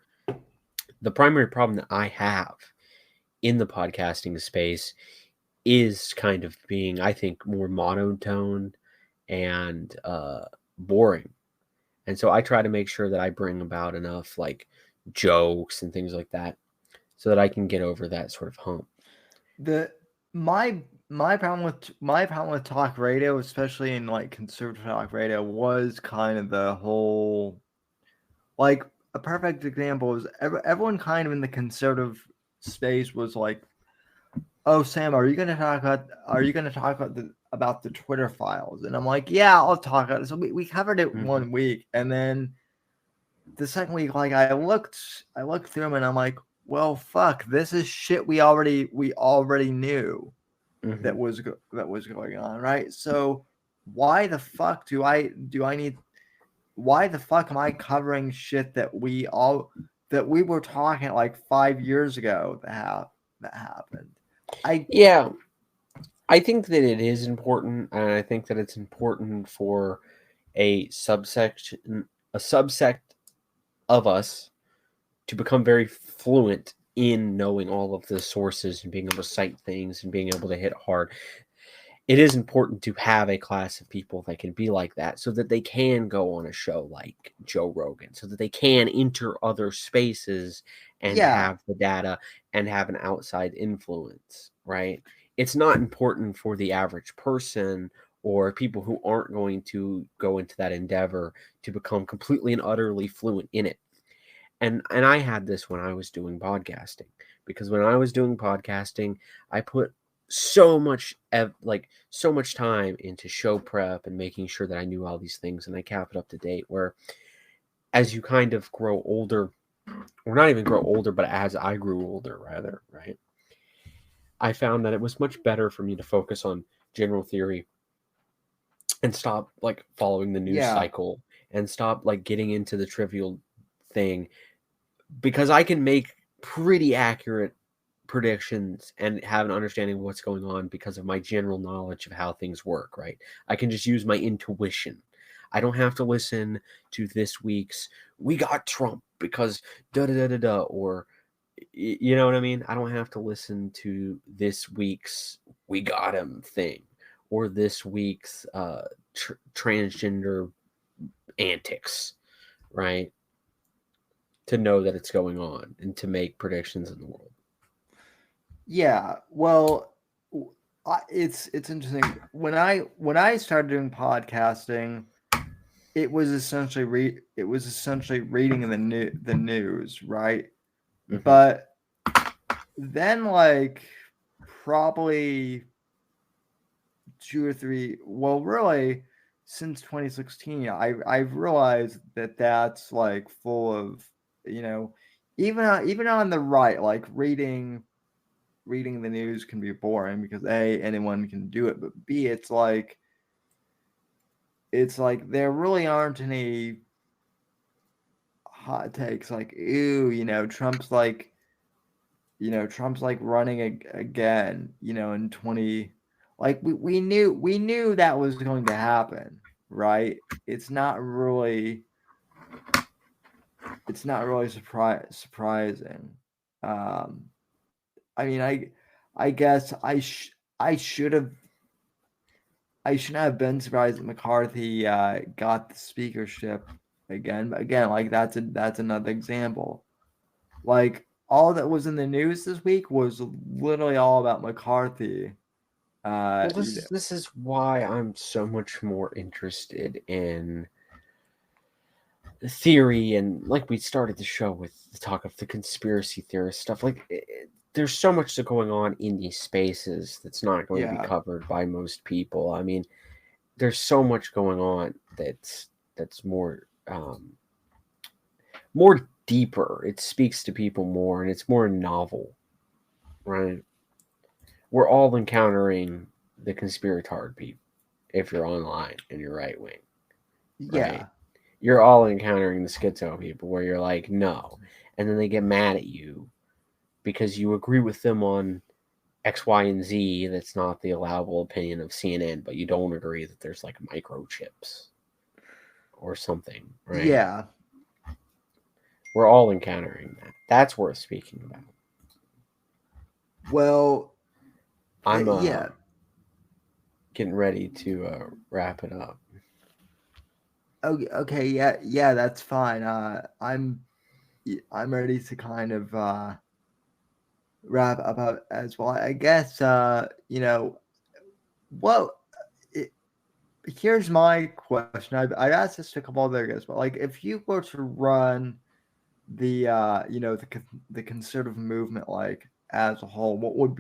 the primary problem that I have in the podcasting space is kind of being, I think, more monotone and boring. And so I try to make sure that I bring about enough like jokes and things like that so that I can get over that sort of hump. My problem with talk radio, especially in like conservative talk radio, was kind of the whole, like, a perfect example is everyone kind of in the conservative space was like, "Oh, Sam, are you going to talk about the Twitter files?" And I'm like, "Yeah, I'll talk about it." So we covered it one week, and then the second week, like, I looked through them, and I'm like, "Well, fuck, this is shit we already knew that was going on, right?" So why the fuck why the fuck am I covering shit that we were talking like 5 years ago that happened? I think that it is important, and I think that it's important for a subsect of us to become very fluent in knowing all of the sources and being able to cite things and being able to hit hard. It is important to have a class of people that can be like that so that they can go on a show like Joe Rogan, so that they can enter other spaces and have the data and have an outside influence, right? It's not important for the average person or people who aren't going to go into that endeavor to become completely and utterly fluent in it. And I had this when I was doing podcasting, because when I was doing podcasting, I put so much time into show prep and making sure that I knew all these things and I kept it up to date, where as you kind of grow older, or not even grow older, but as I grew older rather, right? I found that it was much better for me to focus on general theory and stop like following the news cycle and stop like getting into the trivial thing, because I can make pretty accurate predictions and have an understanding of what's going on because of my general knowledge of how things work, right? I can just use my intuition. I don't have to listen to this week's "we got Trump because da-da-da-da-da," or, you know what I mean? I don't have to listen to this week's "we got him" thing, or this week's transgender antics, right? To know that it's going on and to make predictions in the world. Yeah, well, it's interesting. When I started doing podcasting, it was essentially reading the news, right? Mhm. But then, like, probably 2 or 3, well, really, since 2016, I've realized that that's like full of, even on the right, like reading the news can be boring because A, anyone can do it, but B, it's like there really aren't any hot takes like, ooh, Trump's like running again, in 20, like we knew that was going to happen, right? It's not really surprising. Um I mean, I guess I should have I shouldn't have been surprised that McCarthy got the speakership again. But again, like that's another example. Like all that was in the news this week was literally all about McCarthy. Well, this is why I'm so much more interested in theory, and like we started the show with the talk of the conspiracy theorist stuff. Like, there's so much that's going on in these spaces that's not going to be covered by most people. I mean, there's so much going on that's more more deeper. It speaks to people more, and it's more novel, right? We're all encountering the conspiratard people if you're online and you're right wing, right? Yeah. You're all encountering the schizo people where you're like, no, and then they get mad at you because you agree with them on X, Y, and Z. That's not the allowable opinion of CNN, but you don't agree that there's like microchips or something, right? Yeah. We're all encountering that. That's worth speaking about. Well, I'm yeah. getting ready to wrap it up. Okay, yeah, that's fine. I'm ready to kind of wrap up as well. I guess well, here's my question. I've asked this to a couple other guys, but like, if you were to run the the conservative movement, like, as a whole, what would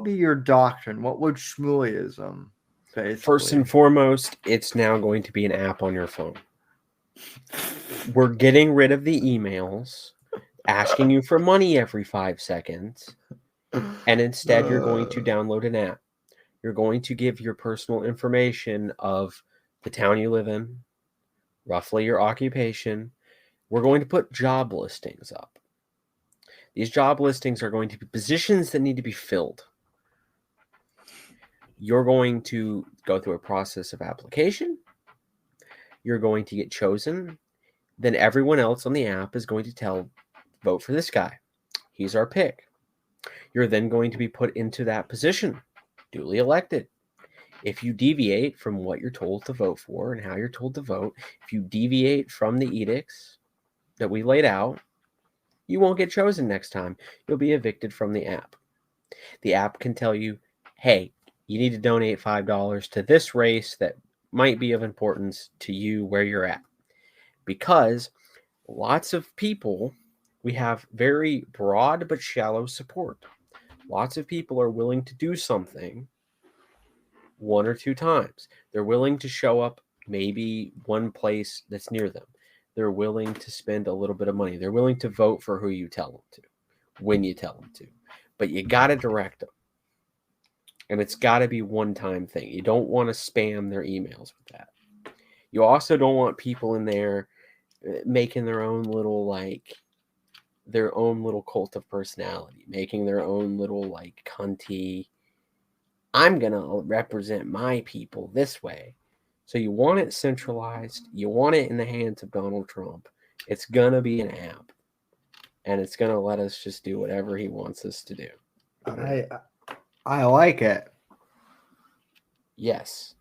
be your doctrine? What would Smulyism basically? First and foremost, it's now going to be an app on your phone. We're getting rid of the emails asking you for money every 5 seconds, and instead you're going to download an app. You're going to give your personal information of the town you live in, roughly your occupation. We're going to put job listings up. These job listings are going to be positions that need to be filled. You're going to go through a process of application. You're going to get chosen. Then everyone else on the app is going to vote for this guy. He's our pick. You're then going to be put into that position, duly elected. If you deviate from what you're told to vote for and how you're told to vote, if you deviate from the edicts that we laid out, you won't get chosen next time. You'll be evicted from the app. The app can tell you, hey, you need to donate $5 to this race that might be of importance to you where you're at. Because lots of people, we have very broad but shallow support. Lots of people are willing to do something 1 or 2 times. They're willing to show up maybe one place that's near them. They're willing to spend a little bit of money. They're willing to vote for who you tell them to, when you tell them to. But you got to direct them. And it's got to be one-time thing. You don't want to spam their emails with that. You also don't want people in there making their own little cult of personality, making their own little cunty, I'm going to represent my people this way. So you want it centralized. You want it in the hands of Donald Trump. It's going to be an app. And it's going to let us just do whatever he wants us to do. I like it. Yes.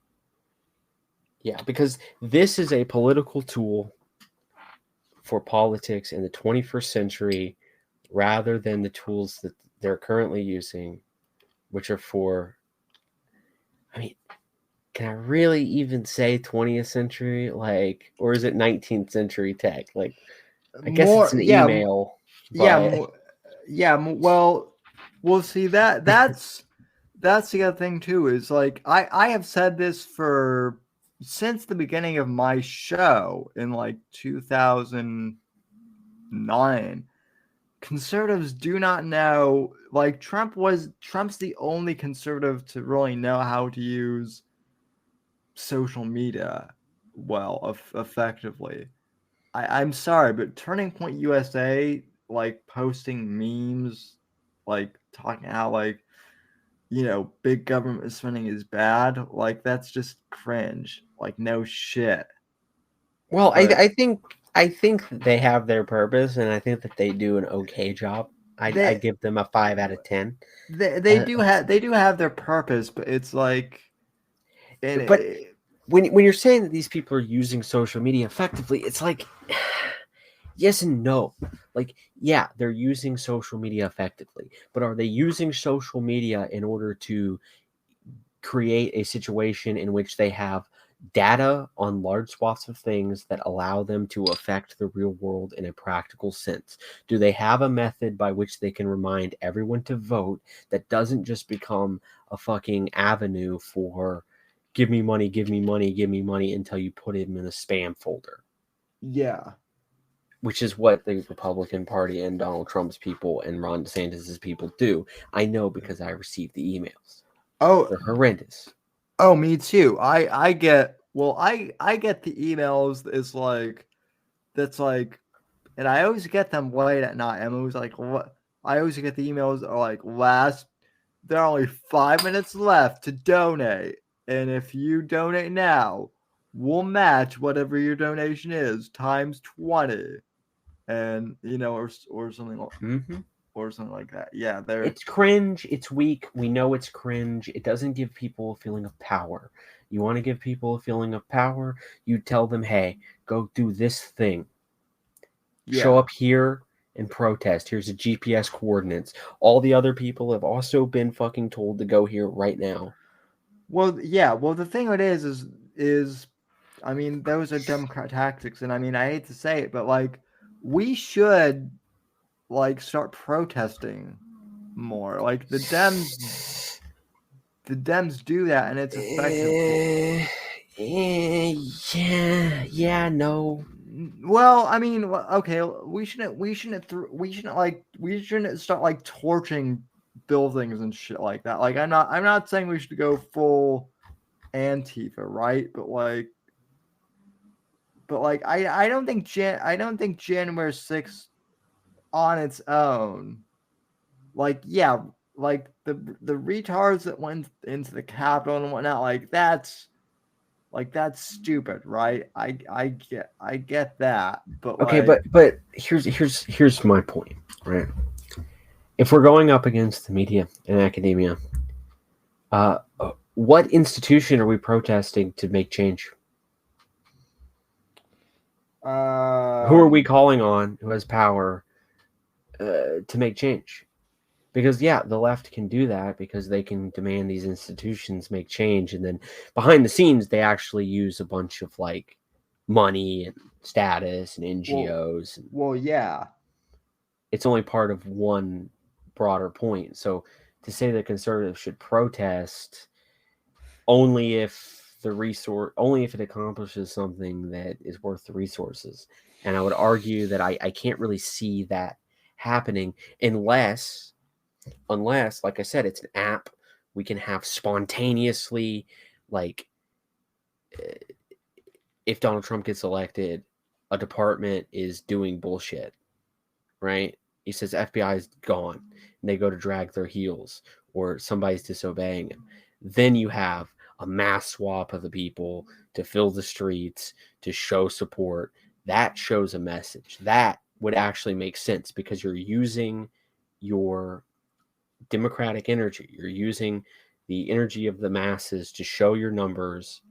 Yeah, because this is a political tool for politics in the 21st century rather than the tools that they're currently using, which are for, I mean, can I really even say 20th century? Like, or is it 19th century tech? Like, I guess it's More, an yeah, email, yeah, but well, we'll see that's the other thing too. Is like I have said this for since the beginning of my show in like 2009. Conservatives do not know. Like Trump's the only conservative to really know how to use social media well, effectively. I'm sorry, but Turning Point USA, like posting memes, like talking how like big government spending is bad, like that's just cringe. Like no shit. well, But I think they have their purpose, and I think that they do an okay job. I they give them a 5 out of 10. they do have their purpose, but it's like and But when you're saying that these people are using social media effectively, it's like yes and no. Like, yeah, they're using social media effectively, but are they using social media in order to create a situation in which they have data on large swaths of things that allow them to affect the real world in a practical sense? Do they have a method by which they can remind everyone to vote that doesn't just become a fucking avenue for give me money, give me money, give me money until you put him in a spam folder? yeah. Which is what the Republican Party and Donald Trump's people and Ron DeSantis' people do. I know because I received the emails. Oh, They're horrendous. oh, me too. I get I get the emails. It's like that's like, and I always get them late at night. I'm always like, what? I always get the emails are like there are only 5 minutes left to donate, and if you donate now, we'll match whatever your donation is times 20, and or something Mm-hmm. or something like that. Yeah, they're It's cringe. It's weak. We know it's cringe. It doesn't give people a feeling of power. You want to give people a feeling of power? You tell them, hey, go do this thing. Show yeah. up here and protest. Here's the GPS coordinates. All the other people have also been fucking told to go here right now. Well, yeah. Well, the thing it is, I mean, those are Democrat tactics, and I mean, I hate to say it, but like, we should like start protesting more. Like the Dems do that, and it's effective. Yeah, no. Well, I mean, okay, we shouldn't start like torching buildings and shit like that. Like, I'm not saying we should go full Antifa, right? But I don't think January 6th on its own, like, yeah, like the retards that went into the Capitol and whatnot, that's stupid, right? I get that, but Okay, like, but here's my point, right? If we're going up against the media and academia, what institution are we protesting to make change? Who are we calling on who has power to make change? Because yeah, the left can do that because they can demand these institutions make change, and then behind the scenes they actually use a bunch of like money and status and NGOs. Well, yeah. It's only part of one broader point. So to say that conservatives should protest only if it accomplishes something that is worth the resources. And I would argue that I can't really see that happening unless, like I said, it's an app we can have spontaneously, like if Donald Trump gets elected, a department is doing bullshit, right? He says FBI is gone, and they go to drag their heels, or somebody's disobeying him. Then you have a mass swap of the people to fill the streets, to show support. That shows a message. That would actually make sense because you're using your democratic energy. You're using the energy of the masses to show your numbers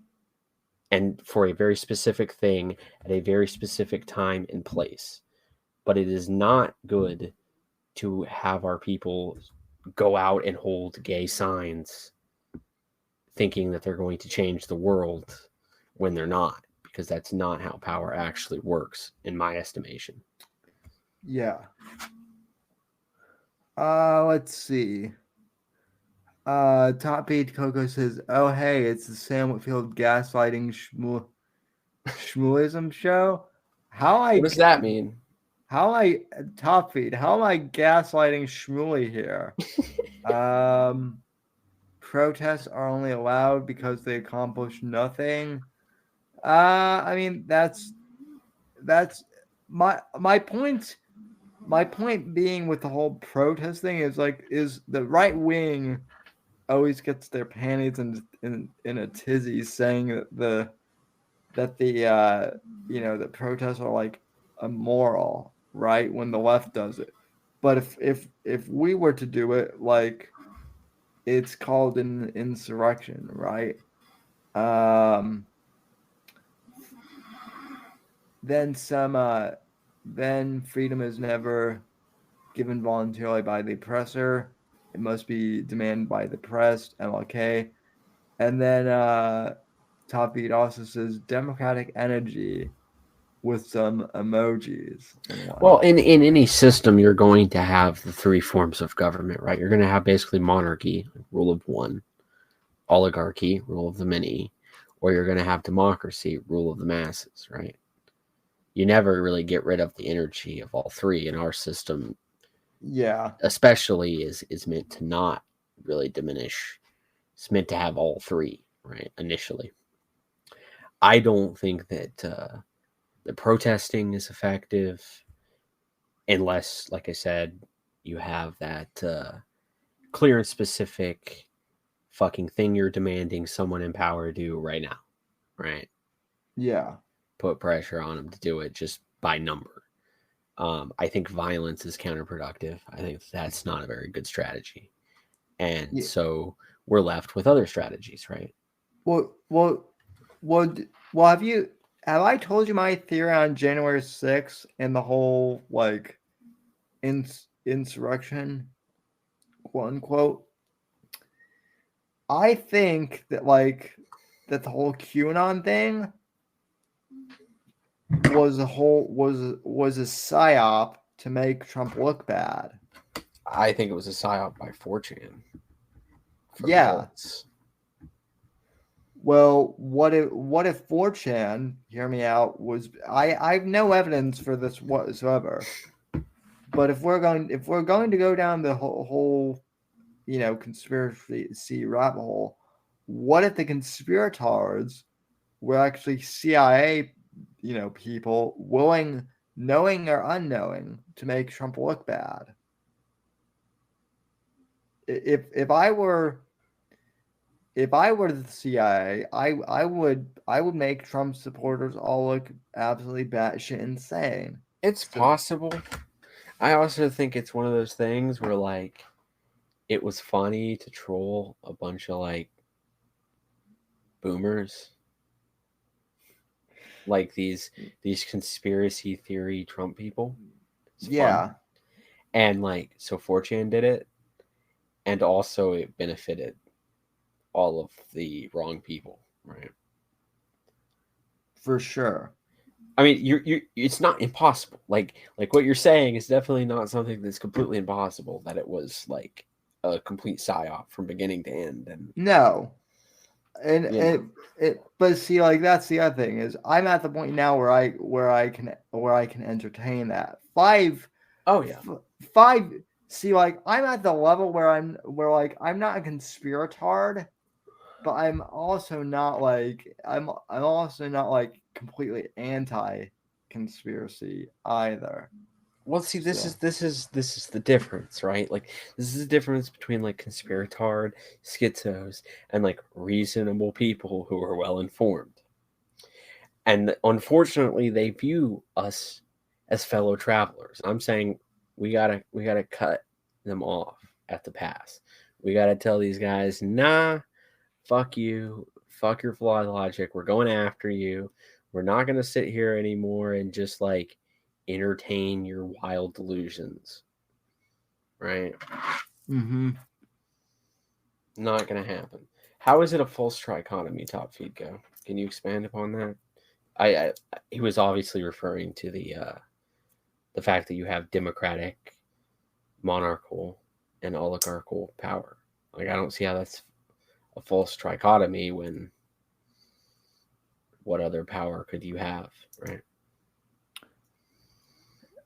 and for a very specific thing at a very specific time and place. But it is not good to have our people go out and hold gay signs thinking that they're going to change the world when they're not, because that's not how power actually works, in my estimation. Yeah. Let's see. Top 8 Coco says, "Oh hey, it's the Sam Whitfield gaslighting Smulyism show." What does that mean? Top feed? How am I gaslighting Smuly here? Protests are only allowed because they accomplish nothing. I mean that's my point. My point being with the whole protest thing is the right wing always gets their panties in a tizzy, saying that the protests are like immoral, right? When the left does it, but if we were to do it, like, it's called an insurrection, right? Then freedom is never given voluntarily by the oppressor. It must be demanded by the oppressed. MLK. And then Top Beat also says democratic energy with some emojis. Well, in any system, you're going to have the three forms of government, right? You're going to have basically monarchy, rule of one, oligarchy, rule of the many, or you're going to have democracy, rule of the masses, right? You never really get rid of the energy of all three. In our system, yeah, especially is meant to not really diminish. It's meant to have all three, right? Initially, I don't think that the protesting is effective unless, like I said, you have that clear and specific fucking thing you're demanding someone in power do right now, right? Yeah. Put pressure on them to do it just by number. I think violence is counterproductive. I think that's not a very good strategy. And so we're left with other strategies, right? Well, have I told you my theory on January 6th and the whole, like, insurrection, quote unquote? I think that, like, that the whole QAnon thing was a psyop to make Trump look bad. I think it was a psyop by 4chan. Yeah. Votes. Well, what if 4chan, hear me out, was I have no evidence for this whatsoever. But if we're going to go down the whole conspiracy rabbit hole, what if the conspirators were actually CIA, people willing, knowing or unknowing, to make Trump look bad? If I were the CIA, I would make Trump supporters all look absolutely batshit insane. It's possible. I also think it's one of those things where, like, it was funny to troll a bunch of, like, boomers, like these conspiracy theory Trump people. It's fun. And, like, so 4chan did it, and also it benefited all of the wrong people, right? For sure. I mean, you it's not impossible. Like what you're saying is definitely not something that's completely impossible, that it was like a complete psyop from beginning to end. And no. But see, like, that's the other thing, is I'm at the point now where I can entertain that. Five. See, like, I'm at the level where I'm not a conspiratard, but I'm also not like completely anti-conspiracy either. Well, see, this is the difference, right? Like, this is the difference between, like, conspiratard, schizos, and, like, reasonable people who are well informed. And unfortunately, they view us as fellow travelers. I'm saying we gotta cut them off at the pass. We got to tell these guys, nah, fuck you. Fuck your flawed logic. We're going after you. We're not going to sit here anymore and just like entertain your wild delusions. Right? Mm-hmm. Not going to happen. How is it a false trichotomy, Top Feed Go? Can you expand upon that? He was obviously referring to the fact that you have democratic, monarchical, and oligarchical power. Like, I don't see how that's a false trichotomy when what other power could you have, right?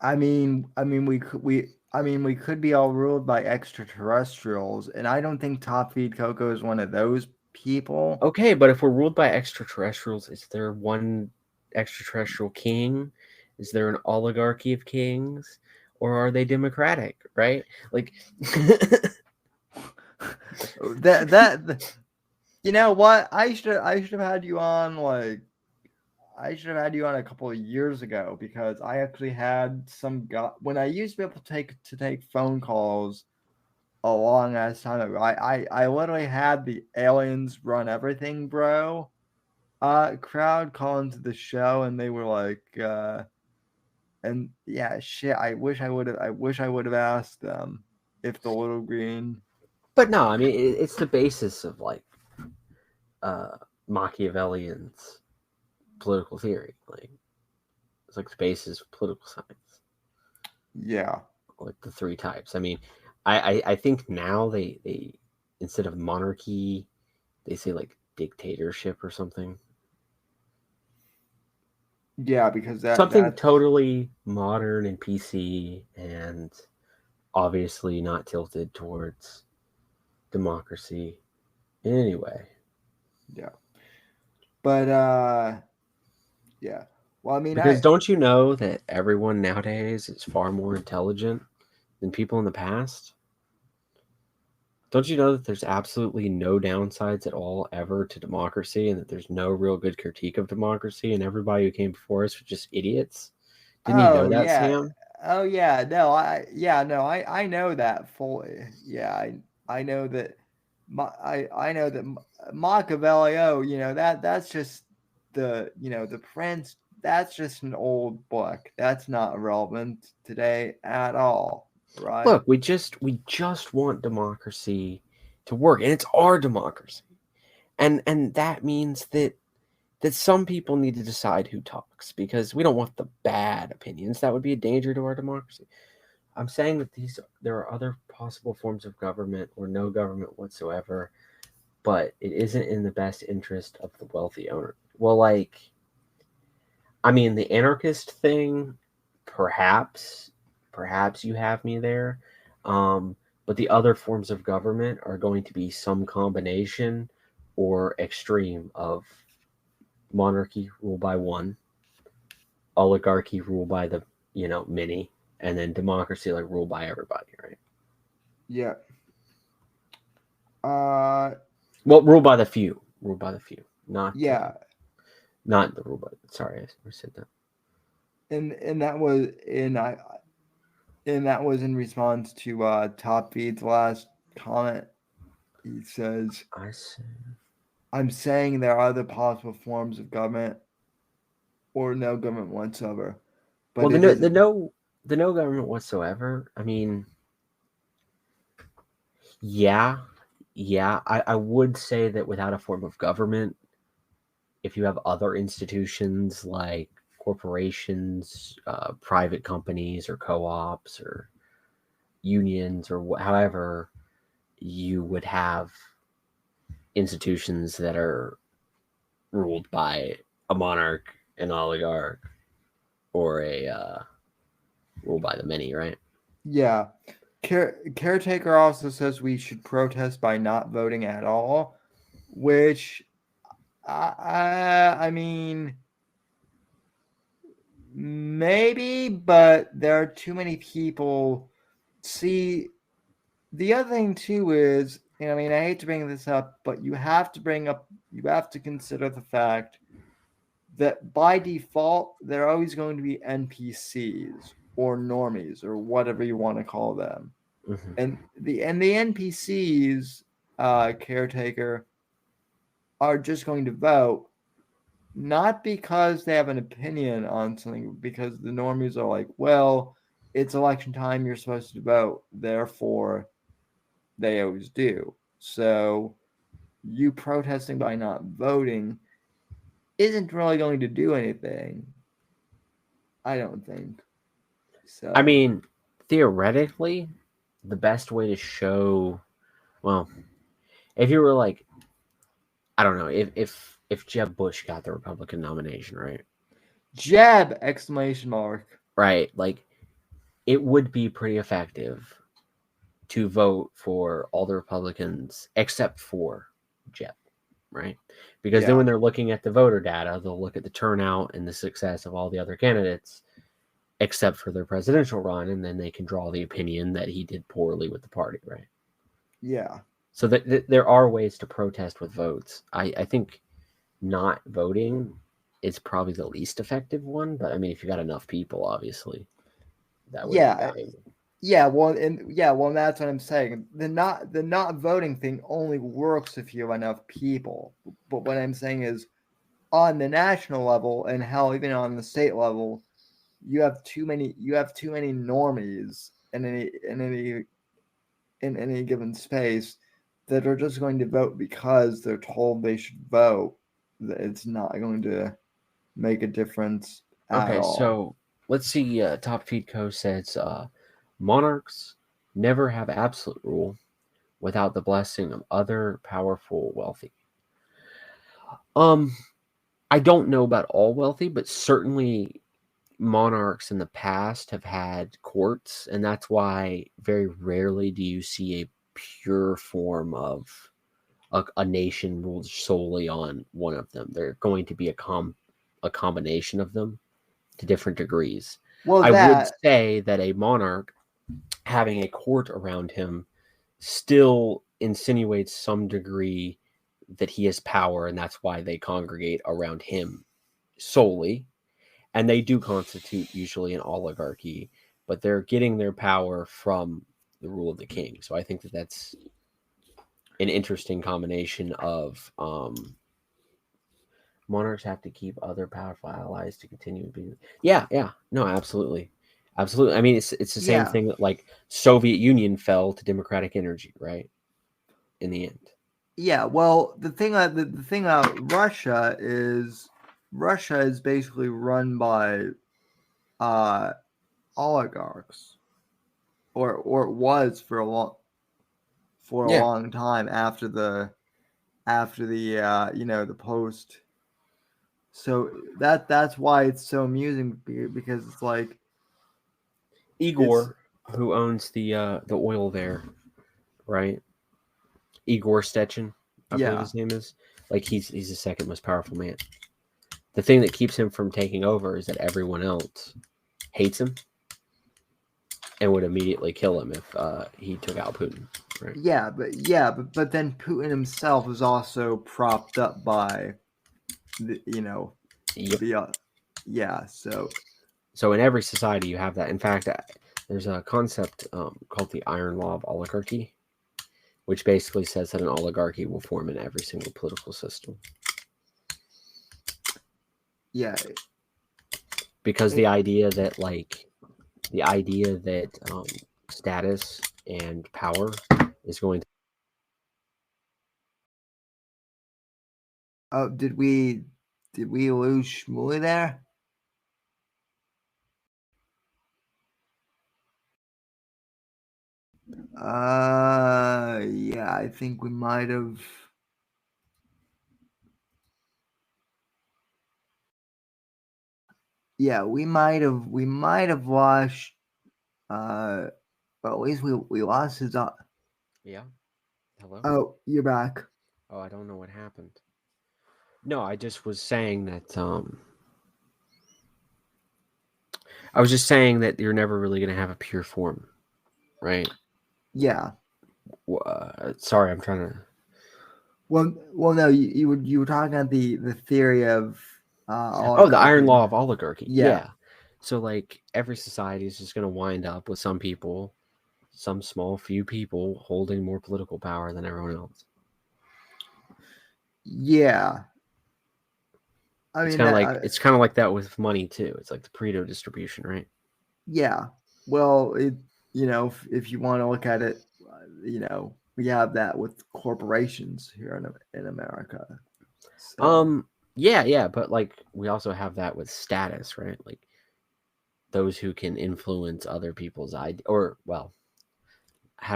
I mean, we could be all ruled by extraterrestrials, and I don't think Top Feed Coco is one of those people. Okay, but if we're ruled by extraterrestrials, is there one extraterrestrial king? Is there an oligarchy of kings? Or are they democratic, right? Like that you know what? I should have had you on I should have had you on a couple of years ago, because I actually had some guy when I used to be able to take phone calls a long ass time ago. I literally had the aliens run everything, bro. Crowd call into the show, and they were like, and yeah, shit. I wish I would have asked them if the little green. But no, I mean it's the basis of like Machiavellian's political theory. Like it's like the basis of political science. Yeah. Like the three types. I mean, I think now they instead of monarchy, they say like dictatorship or something. Yeah, because something totally modern and PC and obviously not tilted towards democracy in any way. Yeah. But yeah. Well, I mean, because don't you know that everyone nowadays is far more intelligent than people in the past? Don't you know that there's absolutely no downsides at all ever to democracy, and that there's no real good critique of democracy, and everybody who came before us were just idiots? Didn't you know that, Sam? Oh yeah, no, I know that fully. Yeah, I know that. I know that Machiavelli. Oh, that's just the Prince. That's just an old book. That's not relevant today at all, right? Look, we just want democracy to work, and it's our democracy, and that means that some people need to decide who talks, because we don't want the bad opinions. That would be a danger to our democracy. I'm saying that there are other possible forms of government or no government whatsoever, but it isn't in the best interest of the wealthy owner. Well, like, I mean, the anarchist thing, perhaps you have me there. But the other forms of government are going to be some combination or extreme of monarchy ruled by one, oligarchy ruled by the many, and then democracy like ruled by everybody, right? Yeah. Well, ruled by the few, not not the rule by. Sorry, I said that. And that was in response to Top Feed's last comment. He says, I see. I'm saying there are other possible forms of government or no government whatsoever. But well, the no government whatsoever. I mean, yeah. I would say that without a form of government, if you have other institutions like corporations, private companies, or co-ops, or unions, or however, you would have institutions that are ruled by a monarch, an oligarch, or a ruled by the many, right? Yeah. Caretaker also says we should protest by not voting at all, which I mean, maybe, but there are too many people. See, the other thing too is, I mean, I hate to bring this up, but you have to consider the fact that by default, there are always going to be NPCs or normies or whatever you want to call them. Mm-hmm. And the NPCs, caretaker, are just going to vote, not because they have an opinion on something, because the normies are like, well, it's election time, you're supposed to vote, therefore they always do. So you protesting by not voting isn't really going to do anything, I don't think. So I mean, theoretically, the best way to show, well, if you were like, I don't know, if Jeb Bush got the Republican nomination, right? Jab! Exclamation mark. Right, like it would be pretty effective to vote for all the Republicans except for Jeb, right? Because then when they're looking at the voter data, they'll look at the turnout and the success of all the other candidates except for their presidential run, and then they can draw the opinion that he did poorly with the party, right? Yeah. So there are ways to protest with votes. I think not voting is probably the least effective one, but I mean, if you got enough people, obviously, that would be valuable. Well, and that's what I'm saying. The not voting thing only works if you have enough people. But what I'm saying is, on the national level, and hell, even on the state level, you have too many normies in any given space that are just going to vote because they're told they should vote. It's not going to make a difference at all. So let's see. Top Feed Co says monarchs never have absolute rule without the blessing of other powerful wealthy. I don't know about all wealthy, but certainly monarchs in the past have had courts, and that's why very rarely do you see a pure form of a nation ruled solely on one of them. They're going to be a combination of them to different degrees. Well, I would say that a monarch having a court around him still insinuates some degree that he has power, and that's why they congregate around him solely. And they do constitute usually an oligarchy, but they're getting their power from the rule of the king. So I think that that's an interesting combination of monarchs have to keep other powerful allies to continue being. Yeah, no, absolutely. I mean, it's the same thing that like Soviet Union fell to democratic energy, right? In the end. Yeah, well, the thing about Russia is basically run by oligarchs, or it was for a long time after the the post. So that's why it's so amusing, because it's like Igor, who owns the oil there, right? Igor Stechin, I believe his name is. Like he's the second most powerful man. The thing that keeps him from taking over is that everyone else hates him and would immediately kill him if he took out Putin. Right? But then Putin himself is also propped up by So in every society you have that. In fact, there's a concept called the iron law of oligarchy, which basically says that an oligarchy will form in every single political system. Yeah. Because the idea that status and power is going to. Oh, did we lose Smuly there? Yeah, I think we might have. Yeah, we might have lost. But at least we lost his. Yeah. Hello. Oh, you're back. Oh, I don't know what happened. No, I just was saying that. I was just saying that you're never really going to have a pure form, right? Yeah. Sorry, I'm trying to. Well, no, you were talking about the theory of. The iron law of oligarchy. Yeah. So like every society is just going to wind up with some people some small few people holding more political power than everyone else. Yeah. I It's mean, kind of like that with money too. It's like the Pareto distribution, right? yeah. Well, if you want to look at it, we have that with corporations here in America. So. Yeah, but like we also have that with status, right? Like those who can influence other people's how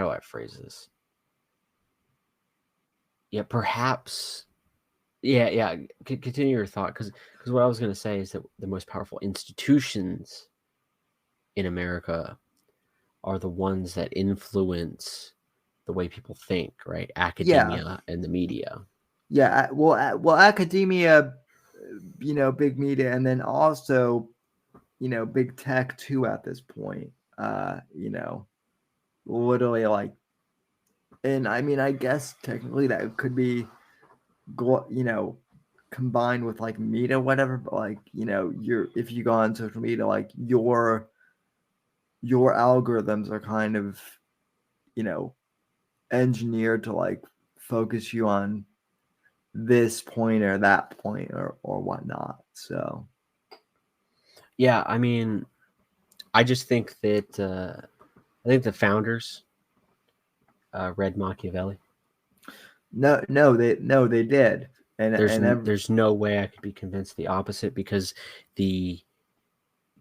do I phrase this? Yeah, perhaps. Yeah. Continue your thought, because what I was going to say is that the most powerful institutions in America are the ones that influence the way people think, right? Academia and the media. Yeah, well, academia, big media, and then also, big tech too at this point. Literally like, and I mean, I guess technically that could be, combined with like media, whatever. But like, if you go on social media, like your algorithms are kind of, engineered to like focus you on this point or that point or whatnot. So Yeah, I mean, I just think that I think the founders read Machiavelli. no, they did, and there's no way I could be convinced the opposite, because the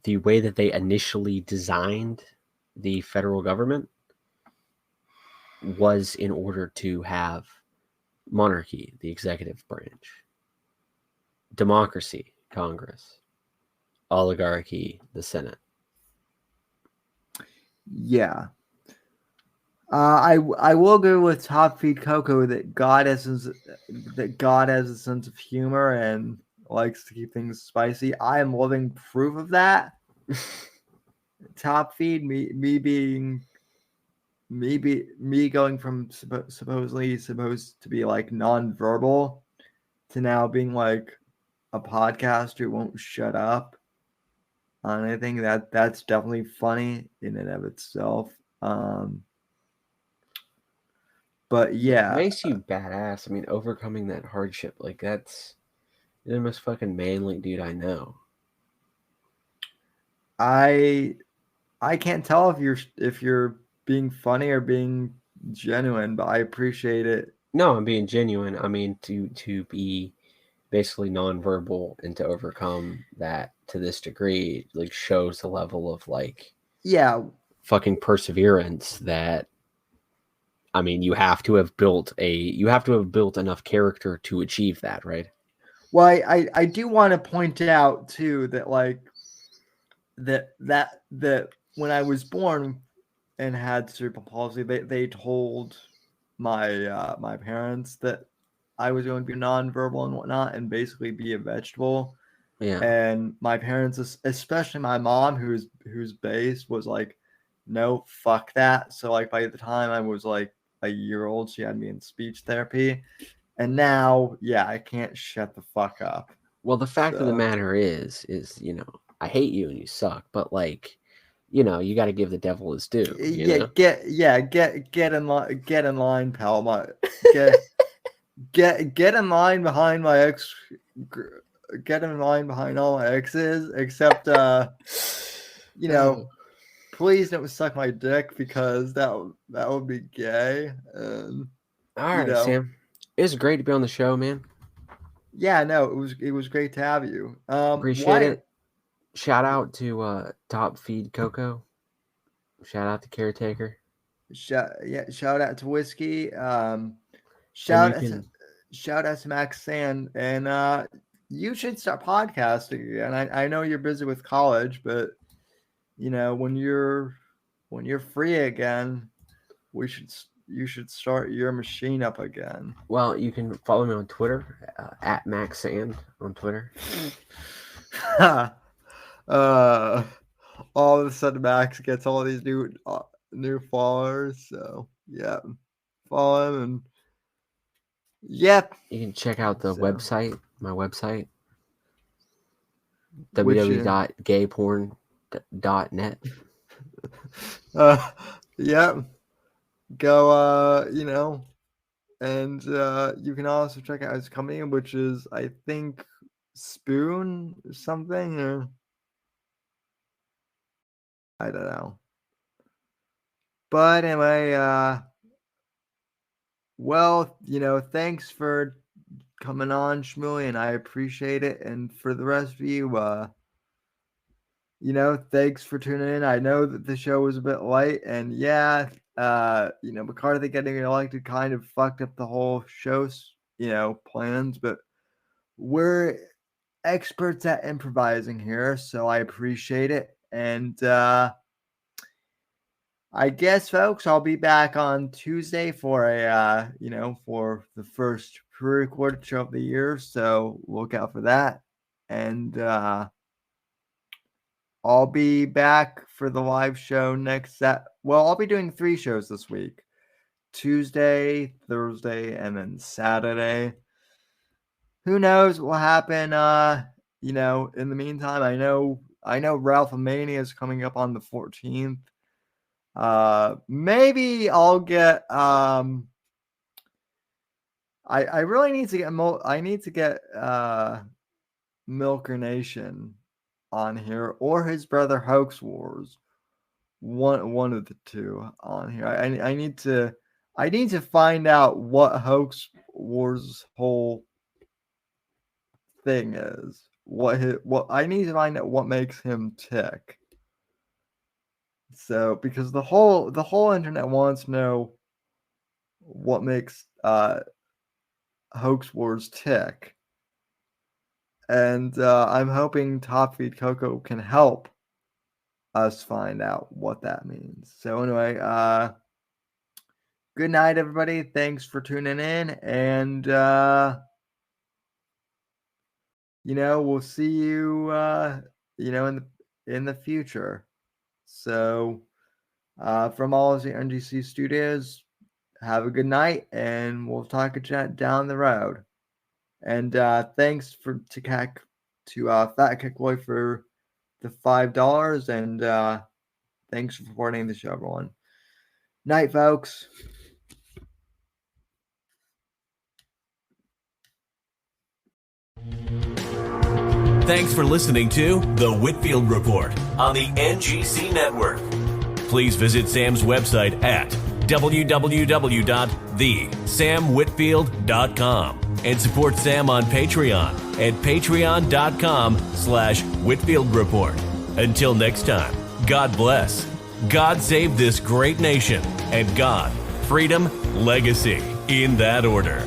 way that they initially designed the federal government was in order to have monarchy, the executive branch, democracy, Congress, oligarchy, the Senate. Yeah. I will go with Top Feed Coco that God has a sense of humor and likes to keep things spicy. I am living proof of that. Top Feed, me going from supposedly supposed to be like nonverbal to now being like a podcaster who won't shut up on anything. That's definitely funny in and of itself. But yeah, It makes you badass. I mean, overcoming that hardship, like you're the most fucking manly dude I know. I can't tell if you're being funny or being genuine, but I appreciate it. No, I'm being genuine. I mean, to be basically nonverbal and to overcome that to this degree, like, shows the level of like fucking perseverance that, I mean, you have to have built enough character to achieve that, right? Well, I do want to point out too that like that when I was born and had cerebral palsy, they told my parents that I was going to be nonverbal and whatnot and basically be a vegetable. Yeah. And my parents, especially my mom, who's based, was like, no, fuck that. So like by the time I was like a year old, she had me in speech therapy. And now, yeah, I can't shut the fuck up. Well, the fact of the matter is, I hate you and you suck, but like, you got to give the devil his due. Get in line, pal. Get in line behind my ex. Get in line behind all my exes, except please don't suck my dick, because that would be gay. All right, Sam. It was great to be on the show, man. Yeah, no, it was great to have you. Appreciate it. Shout out to Top Feed Coco. Shout out to Caretaker. Shout out to Whiskey. Shout out to Max Sand, and you should start podcasting again. I know you're busy with college, but when you're free again, you should start your machine up again. Well, you can follow me on Twitter at Max Sand on Twitter. All of a sudden Max gets all these new followers, so yeah, follow him, and yep. You can check out the website, my website, www.gayporn.net. Yep. Go, and you can also check out his company, which is, I think, Spoon or something, or I don't know. But anyway, well, thanks for coming on, Smuly, and I appreciate it. And for the rest of you, thanks for tuning in. I know that the show was a bit light, and yeah, McCarthy getting elected kind of fucked up the whole show's, plans, but we're experts at improvising here, so I appreciate it. And I guess, folks, I'll be back on Tuesday for for the first pre-recorded show of the year, so look out for that. And I'll be back for the live show next I'll be doing 3 shows this week. Tuesday, Thursday, and then Saturday. Who knows what will happen in the meantime. I know Ralph-A-Mania is coming up on the 14th. Maybe I'll get I really need to get Milker Nation on here, or his brother Hoax Wars, one of the two on here. I need to find out what Hoax Wars' whole thing is. What I need to find out what makes him tick. So, because the whole internet wants to know what makes Hoax Wars tick. And I'm hoping Top Feed Coco can help us find out what that means. So anyway, good night, everybody. Thanks for tuning in, and we'll see you in the future. So from all of the NGC studios, have a good night, and we'll talk down the road. And thanks to Fat Kick Boy for the $5, and thanks for supporting the show, everyone. Night, folks. Thanks for listening to The Whitfield Report on the NGC Network. Please visit Sam's website at www.thesamwhitfield.com and support Sam on Patreon at patreon.com/Whitfield Report. Until next time, God bless, God save this great nation, and God, freedom, legacy, in that order.